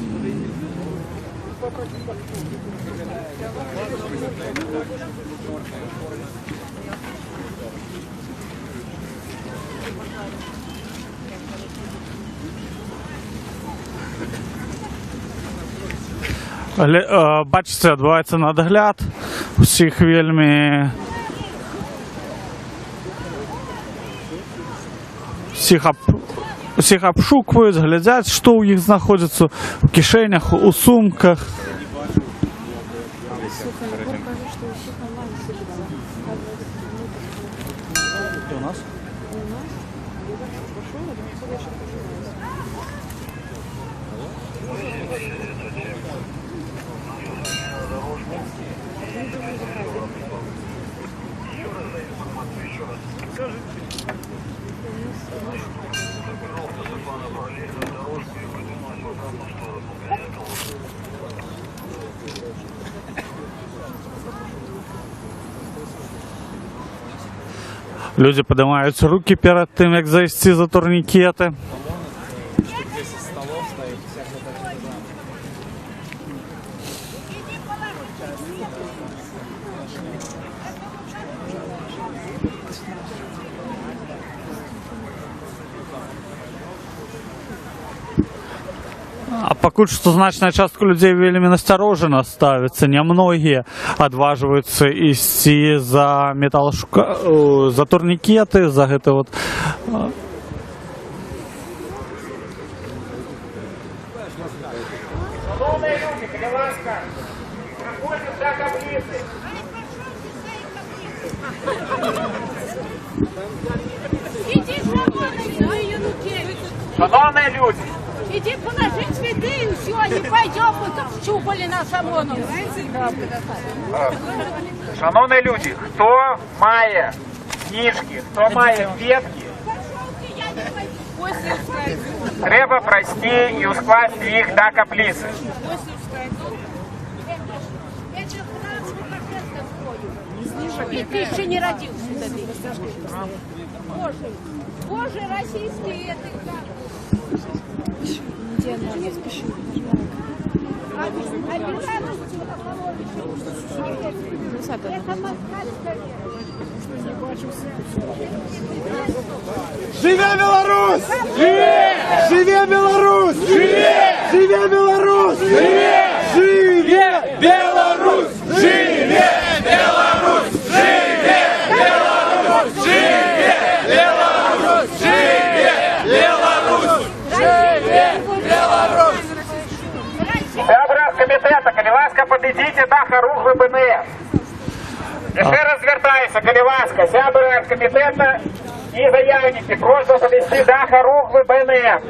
Бачыце, адбываецца нагляд, усіх вельмі усіх абшукваюць, глядзяць, што ў іх знаходзіцца у кішэнях, у сумках. Людзі падымаюць рукі перад тым, як зайсці за турнікеты. А пакуль што значная частка людзей вельмі насцярожана ставіцца. Нямногія адважваюцца ісці за за турнікеты, за гэта вот. Шановні люди, будь ласка, проходимо за каплиці. Шановні люди, иди положи цветы и все, не пойдем мы как щупали на Шамону. шановні люди, хто має книжки, хто має ветки, Треба прости і ускласти їх до каплиці. Ты еще не родился. Боже, российские это. Диана, я спешу. Живе Беларусь! Живе Беларусь! Живе Беларусь! Живе Беларусь! Живе Беларусь! Живе Беларусь! Живе Беларусь! Живе Беларусь! Живе Беларусь! Сябра з комітету, коли ласка, підійдіть до Харугви БНФ. І ще раз звертаюся, коли ласка, сябра з комітету і заявники, просьба підійти до Харугви БНФ.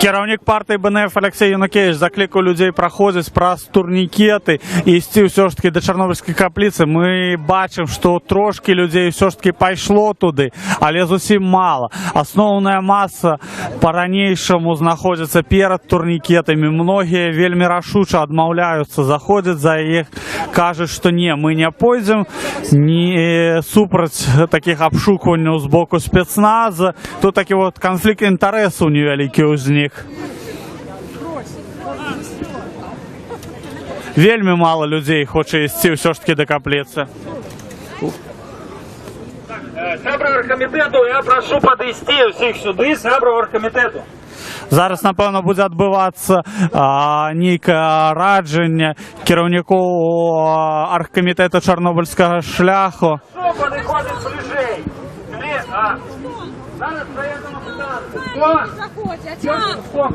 Керівник партії БНФ Олексій Янукевич закликав людей проходити праз турнікети і йти все ж таки до Чорнобильської каплиці. Ми бачимо, що трошки людей все ж таки пішло туди, але зовсім мало. Основна маса по-ранейшому знаходиться перед турнікетами. Многі вельми рішуче відмовляються, заходять за їх, кажуть, що ні, ми не пойдемо, не супроть таких обшукувань з боку спецназу. Тут такий от конфлікт інтересу невеликий з них. Вельми мало людей хоче йти все ж таки до каплиці. Сябра оргкомітету, я прошу підійти всіх сюди, сябра оргкомітету. Зараз, напевно, буде відбуватися некое радження керівнику оргкомітету Чорнобильського шляху. Що підходить ближей? Зараз проєктно питання.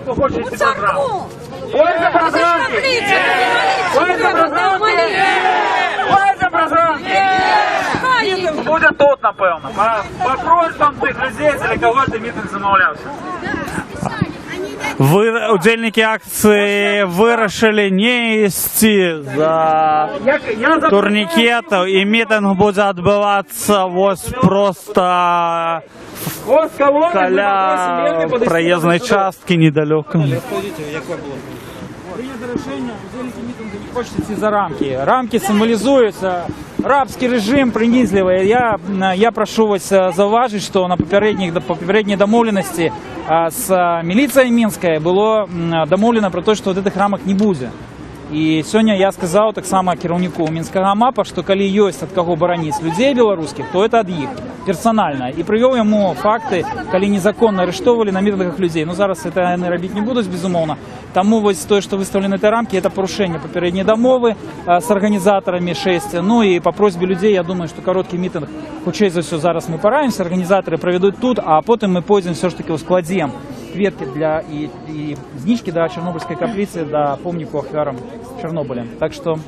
Хто хоче йти програму? Польза програмки! Польза програмки! Польза програмки! Мітинг буде тут, напевно. По просьбам тих людей, для кого ти мітинг замовлявся. Удельники акції вирішили не йти за турнікетів, і мітинг буде відбуватися ось просто коля проїзної частки недалеко. Принято решение, удельники митинга не хочет идти за рамки. Рамки символизуются рабский режим, принизливый. Я прошу вас зауважить, что на попередней домовленности с милицией Минской было домовлено про то, что вот этих рамок не будет. І сьогодні я сказав так само керівнику Мінського МАПа, що коли є від кого боронити людей білоруських, то це від їх, персонально. І привів йому факти, коли незаконно арештовували на мітингах людей. Ну зараз це не робити не будуть, безумовно. Тому ось те, що виставлені ці рамки, це порушення попередньої домови з організаторами 6. Ну і по просьбі людей, я думаю, що короткий мітинг, хоча за все зараз ми пораємося, організатори проведуть тут, а потім ми пойдемо все ж таки ускладемо кветки для и знижки до Чернобыльской каплицы, до помнику ахвярам Чернобыля. Так что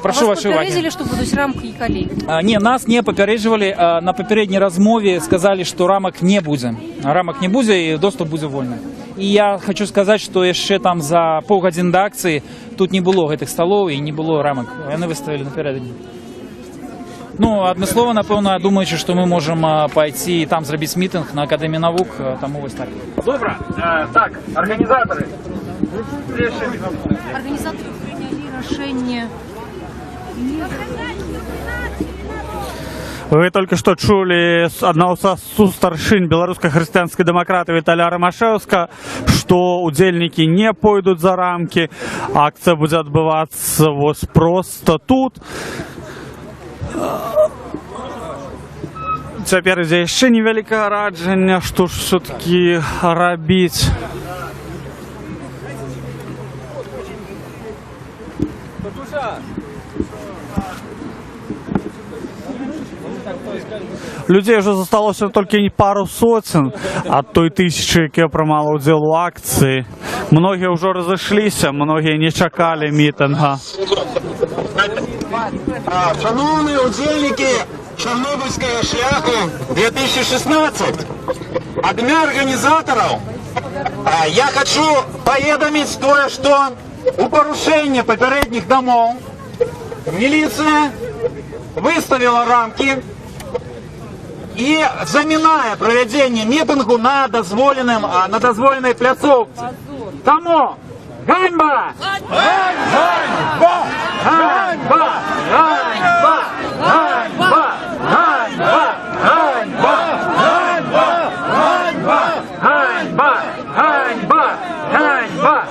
прошу вашей уваги. Попередили, що будуть рамки і коли? Ні, нас не попереджували. На попередній розмові сказали, що рамок не буде. Рамок не буде і доступ буде вольний. І я хочу сказати, що ще там за півгодини до акції тут не було цих столів і не було рамок. Вони виставили напередодні. Ну, адмислово, напевно, думаючи, що ми можемо пойти і там зробити мітинг на Академії наук, тому ось так. Добре. Так, організатори. Організатори прийняли рішення. Вы только что чули одного со старшин белорусской христианской демократы Виталия Ромашевска, что удельники не пойдут за рамки, акция будет отбываться вот просто тут. Цяпер ідзе яшчэ невялікае раджанне, што ж все-таки рабіць. Людей уже засталося толькі пару сотен ад той тысячи, якія прымала ўдзел у акцыі. Многія ўжо разышліся, многія не чакалі мітинга. Шановні удельники Чорнобильського шляху 2016, от меня организаторов я хочу поведомить то, что у порушения попередних домов милиция выставила рамки і замінає проведення мітингу на дозволеній пляцовці. Тому ганьба! Ганьба! Ганьба! Ганьба! Ганьба! Ганьба! Ганьба! Ганьба! Ганьба! Ганьба! Ганьба!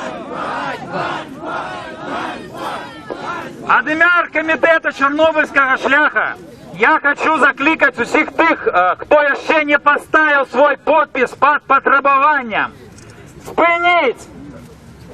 Ад ім'я комітету Чорнобильського шляха я хочу закликати усіх тих, хто ще не поставив свій підпис під потребуванням. Спиніть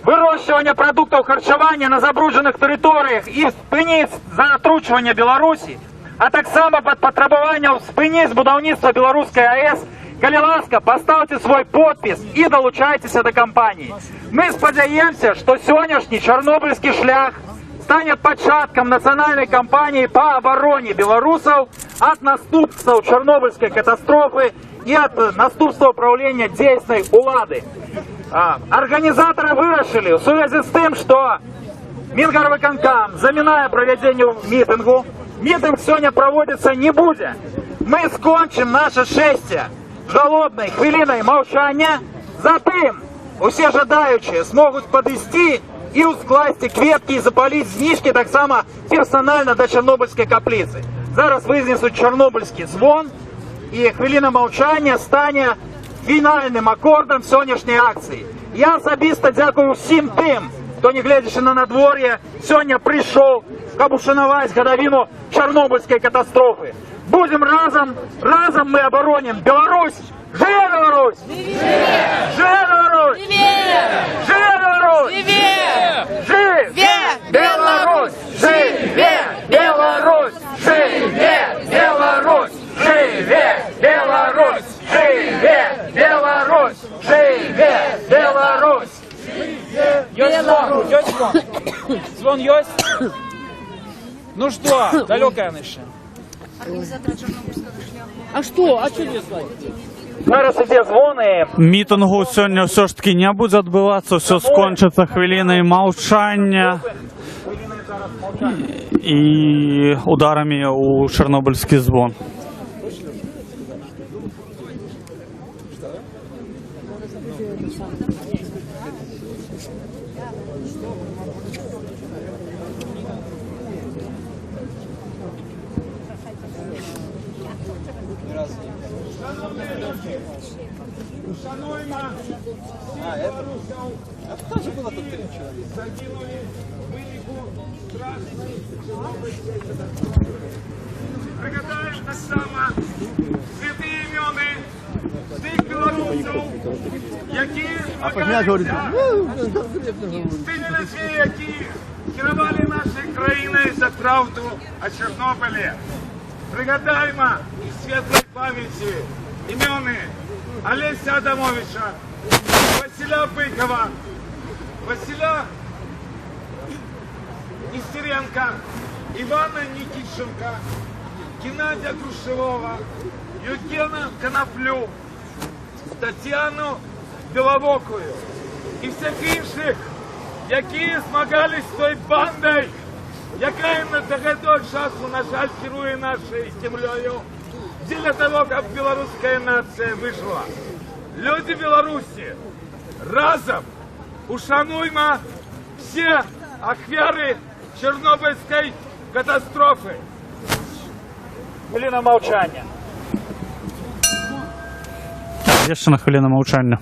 вирощування продуктів харчування на забруднених територіях і спиніть затручування Білорусі, а так само під потребуванням спиніть будівництво Білоруської АЕС. Коли ласка, поставте свій підпис і долучайтеся до кампанії. Ми сподіваємося, що сьогоднішній Чорнобильський шлях стане початком национальной кампании по обороне белорусов от наступства Чернобыльской катастрофы и от наступства управления действий улады. Организаторы вырашили в связи с тем, что Мингорвыконкам заминає проведению митингу. Митинг сегодня проводиться не будет. Мы скончим наше шестя жалобной хвилиной молчания. Затем все жадающие смогут подвести і ускласти кветки і запалити знижки так само персонально до Чорнобильської каплиці. Зараз визнесуть Чорнобильський дзвон, і хвилина мовчання стане фінальним акордом сьогоднішньої акції. Я особисто дякую всім тим, хто, не глядячи на надвор'я, сьогодні прийшов, щоб ушанувати годовину Чорнобильської катастрофи. Будем разом ми оборонимо Білорусь. Живе Білорусь! Живе Білорусь! Живе Білорусь! Живе Білорусь! Живе Білорусь! Живе Білорусь! Живе Білорусь! Живе Білорусь! Живе Білорусь! Есть звон, есть звон. Звон есть? Ну что, далекая наша. Организаторы Чернобыльского шляха. А что? А что здесь? Зараз іде дзвони. Мітингу сьогодні все ж таки не буде відбуватися, все скончиться хвилиною мовчання і ударами у Чорнобильський дзвон. А кто же было тут 3 человека? Пригадаєш так само святі ім'яни тих білорусів, які спинили свій, які керували нашою країною за правду о Чорнобилі. Пригадаємо із світлої пам'яті ім'яни Олеся Адамовича, Василя Быкова, Василя Нестеренко, Ивана Никитченко, Геннадия Грушевого, Евгена Коноплю, Татьяну Біловокую і всіх інших, які змагались з тою бандою, яка на того часу, на жаль, керує нашою землею, для того, щоб білоруська нація вижила. Люди Білорусі, разом ушануймо всі ахвяри Чорнобильської катастрофи. Хвилина мовчання. Є ще на хвилину мовчання.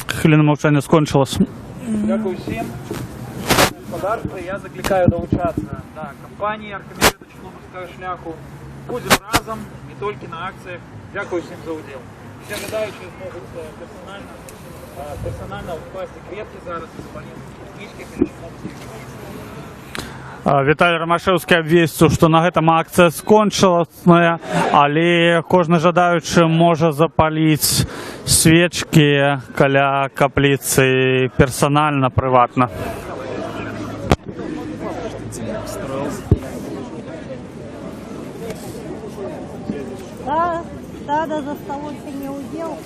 Хвилина мовчання скончилась. Дякую всім. Господарство, я закликаю долучатися до кампанії Архимедрита Чорнобильського шляху. Будемо разом, не тільки на акціях. Дякую всім за уділ. Всі жадаючі зможуть персонально вкласти квітки зараз із Полінських книжки перед Чорнобильським. Віталій Ромашевський обвісив, що на гэтым акція скончилася, але кожен жадаючий може запалити свічки каля каплиці персонально, приватно. Да, за столом ты не удел.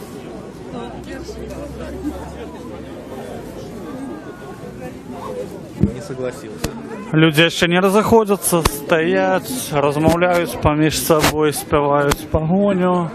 Не согласился. Люди ще не розходяться, стоять, розмовляють поміж собою, співають погоню.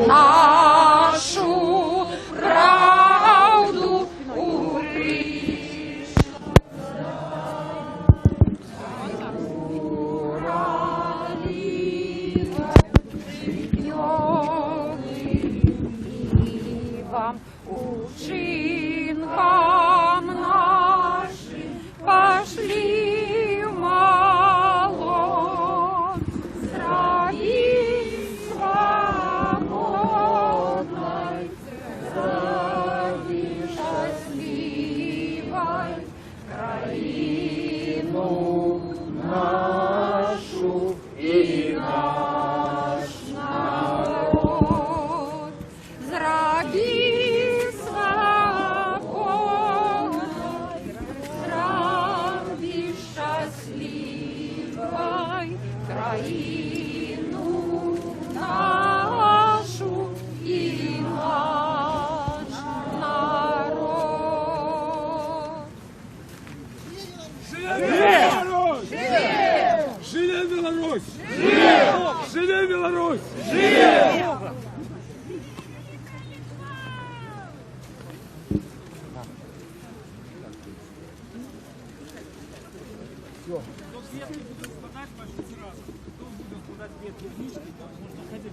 Нашу правду учинкам нашим пошли в мало страни свободной, страни счастливой, краину нашу и наш народ. Зради свободной, зради счастливой, краину нашу и наш народ. Живе! Живе Беларусь! Живе Беларусь! Живе!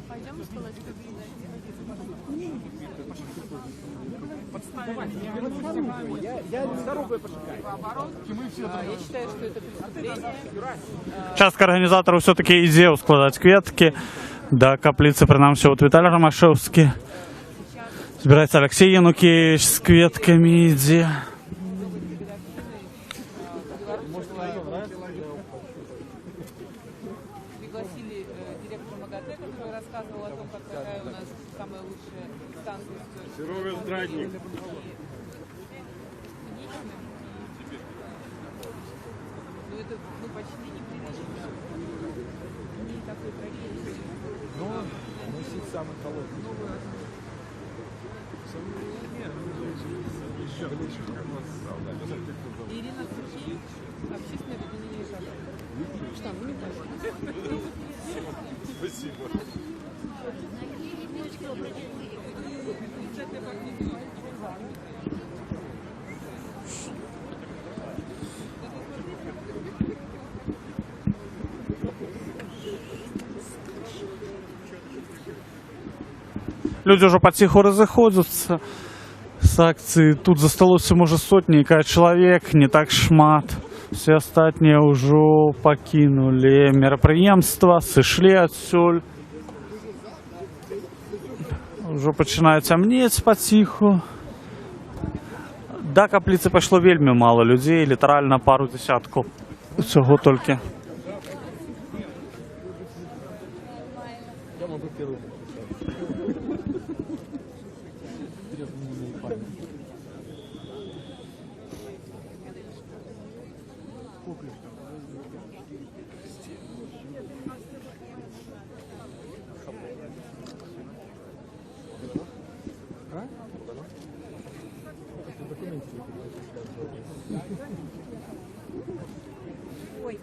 Пойдем складать Я с дорогой почекаю. Я считаю, что это преступление. Частка організаторів все-таки йде складати квітки до каплиці, принаймні, от Віталій Ромашевський. Збирається Олексій Янукевич з квітками йде. Пригласили директора МАГАТЭ, который рассказывал о том, какая у нас самая лучшая станция. Серега Здрадник. Ну это почти не прилично. Не такой трагедии. Ну, носить самый холодный. Ирина Сергеевич, общественное объединение «Шага». Что, ну не так. Спасибо. Люди вже потиху розходяться з акції. Тут засталося, може, сотні чоловік, не так шмат. Всі остальні вже покинули мероприємство, сійшли відсюль. Вже починає темніти потиху. До каплиці пішло вельми мало людей, літерально пару десятків. Всього тільки. Я могу первым. Ой.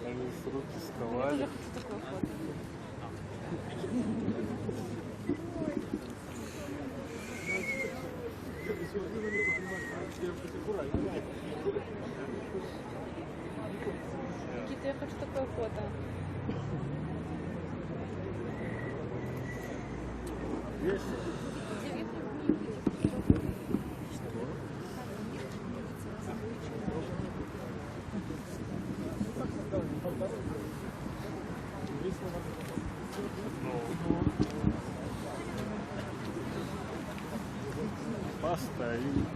Они руки сковали. Никита, я хочу такое фото. Поставим.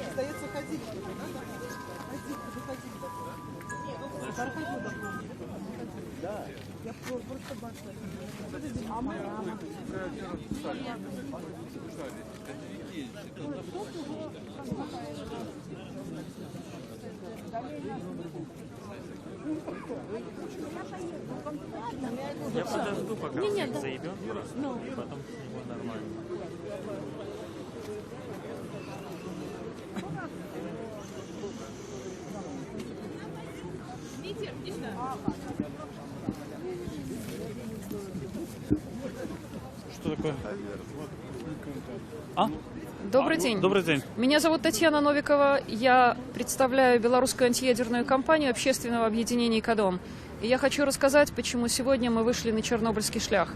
Остается ходить. Да. Я просто бачу. А мы... Я подожду, пока Не, всех да. заебет, Ну. и потом с него нормально. Что такое? А? Добрый день. Добрый день. Меня зовут Татьяна Новикова. Я представляю белорусскую антиядерную кампанию общественного объединения «Экодом». И я хочу рассказать, почему сегодня мы вышли на Чернобыльский шлях.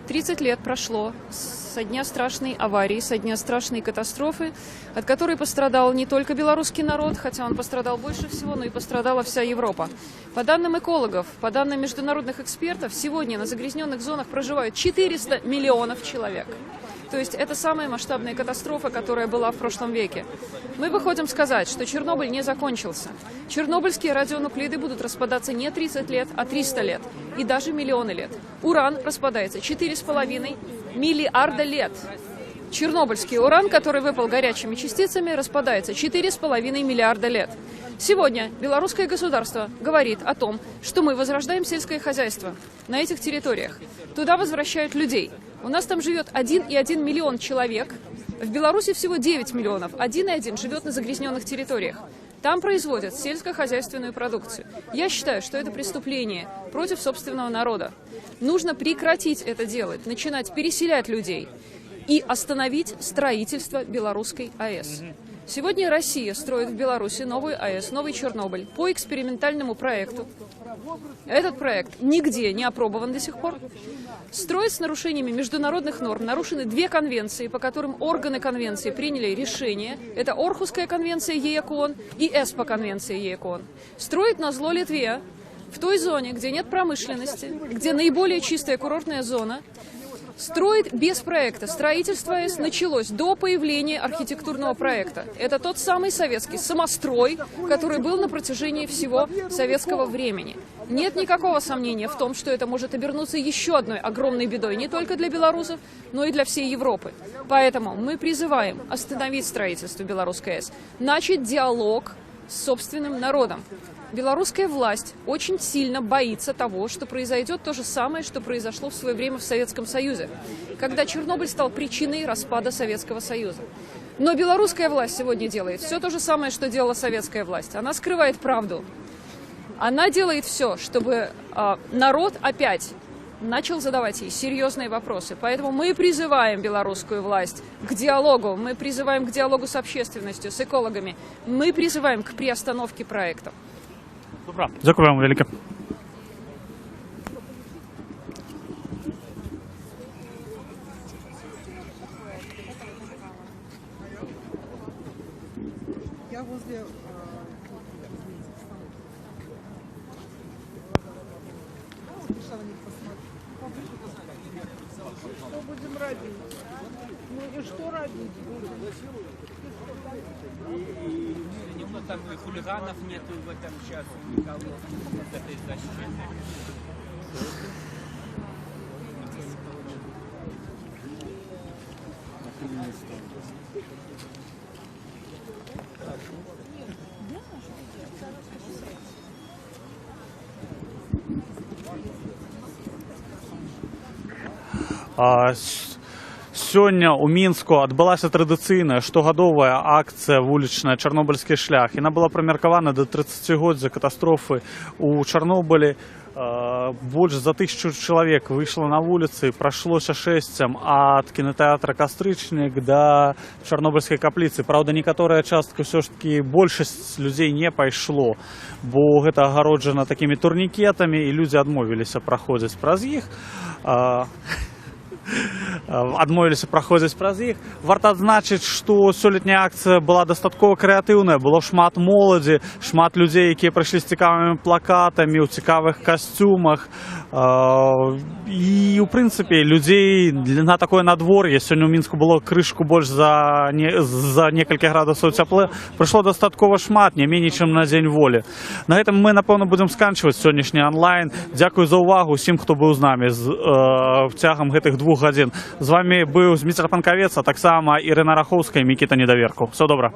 30 лет прошло со дня страшной аварии, со дня страшной катастрофы, от которой пострадал не только белорусский народ, хотя он пострадал больше всего, но и пострадала вся Европа. По данным экологов, по данным международных экспертов, сегодня на загрязненных зонах проживают 400 миллионов человек. То есть это самая масштабная катастрофа, которая была в прошлом веке. Мы выходим сказать, что Чернобыль не закончился. Чернобыльские радионуклиды будут распадаться не 30 лет, а 300 лет. И даже миллионы лет. Уран распадается 4,5 миллиарда лет. Чернобыльский уран, который выпал горячими частицами, распадается 4,5 миллиарда лет. Сегодня белорусское государство говорит о том, что мы возрождаем сельское хозяйство на этих территориях. Туда возвращают людей. У нас там живет 1,1 миллион человек. В Беларуси всего 9 миллионов. 1,1 живет на загрязненных территориях. Там производят сельскохозяйственную продукцию. Я считаю, что это преступление против собственного народа. Нужно прекратить это делать, начинать переселять людей и остановить строительство белорусской АЭС. Сегодня Россия строит в Беларуси новую АЭС, новый Чернобыль, по экспериментальному проекту. Этот проект нигде не опробован до сих пор. Строит с нарушениями международных норм. Нарушены две конвенции, по которым органы конвенции приняли решение. Это Орхусская конвенция ЕЭКОН и ЭСПО конвенция ЕЭКОН. Строит назло Литве, в той зоне, где нет промышленности, где наиболее чистая курортная зона. Строит без проекта. Строительство АЭС началось до появления архитектурного проекта. Это тот самый советский самострой, который был на протяжении всего советского времени. Нет никакого сомнения в том, что это может обернуться еще одной огромной бедой не только для белорусов, но и для всей Европы. Поэтому мы призываем остановить строительство белорусской АЭС, начать диалог с собственным народом. Белорусская власть очень сильно боится того, что произойдет то же самое, что произошло в свое время в Советском Союзе, когда Чернобыль стал причиной распада Советского Союза. Но белорусская власть сегодня делает все то же самое, что делала советская власть. Она скрывает правду. Она делает все, чтобы народ опять начал задавать ей серьезные вопросы. Поэтому мы призываем белорусскую власть к диалогу, мы призываем к диалогу с общественностью, с экологами, мы призываем к приостановке проекта. Добре, дякую вам велике. Я возле... Пришла на них посмотреть. Что будем родить? Ну и что родить? Ну, там и хулиганов нету в этом сейчас, никого с этой защиты. Сёння у Мінску адбылася традыцыйная штогадовая акцыя вулічная «Чарнобыльскі шлях». Яна была прымеркавана да 30-годдзя катастрофы ў Чарнобылі. Больш за 1000 чалавек выйшла на вуліцы, прайшлося шэсцем ад кінатэатра «Кастрычнік» да чарнобыльскай капліцы. Праўда, некаторая частка ўсё ж такі большасць людзей не пайшло, бо гэта агароджана такімі турнікетамі, і людзі адмовіліся праходзіць праз іх. Варта адзначыць, што сёлетняя акцыя была дастаткова крэатыўная, было шмат моладзі, шмат людзей, якія прыйшлі з цікавымі плакатамі, у цікавых касцюмах. І, у прынцыпе, людзей на такое надвор'е, сёння ў Мінску было крышку больш за некалькі градусаў цяпла, прыйшло дастаткова шмат, не меней, чым на дзень волі. На гэтым мы, напэўна, будзем сканчваць сённяшні онлайн. Дзякую за ўвагу усім, хто быў з намі цягам гэтых 2 гадзін. З вами быў Зміцер Панкавец, а таксама Ірына Рахоўская і Мікіта Недаверку. Всё добра.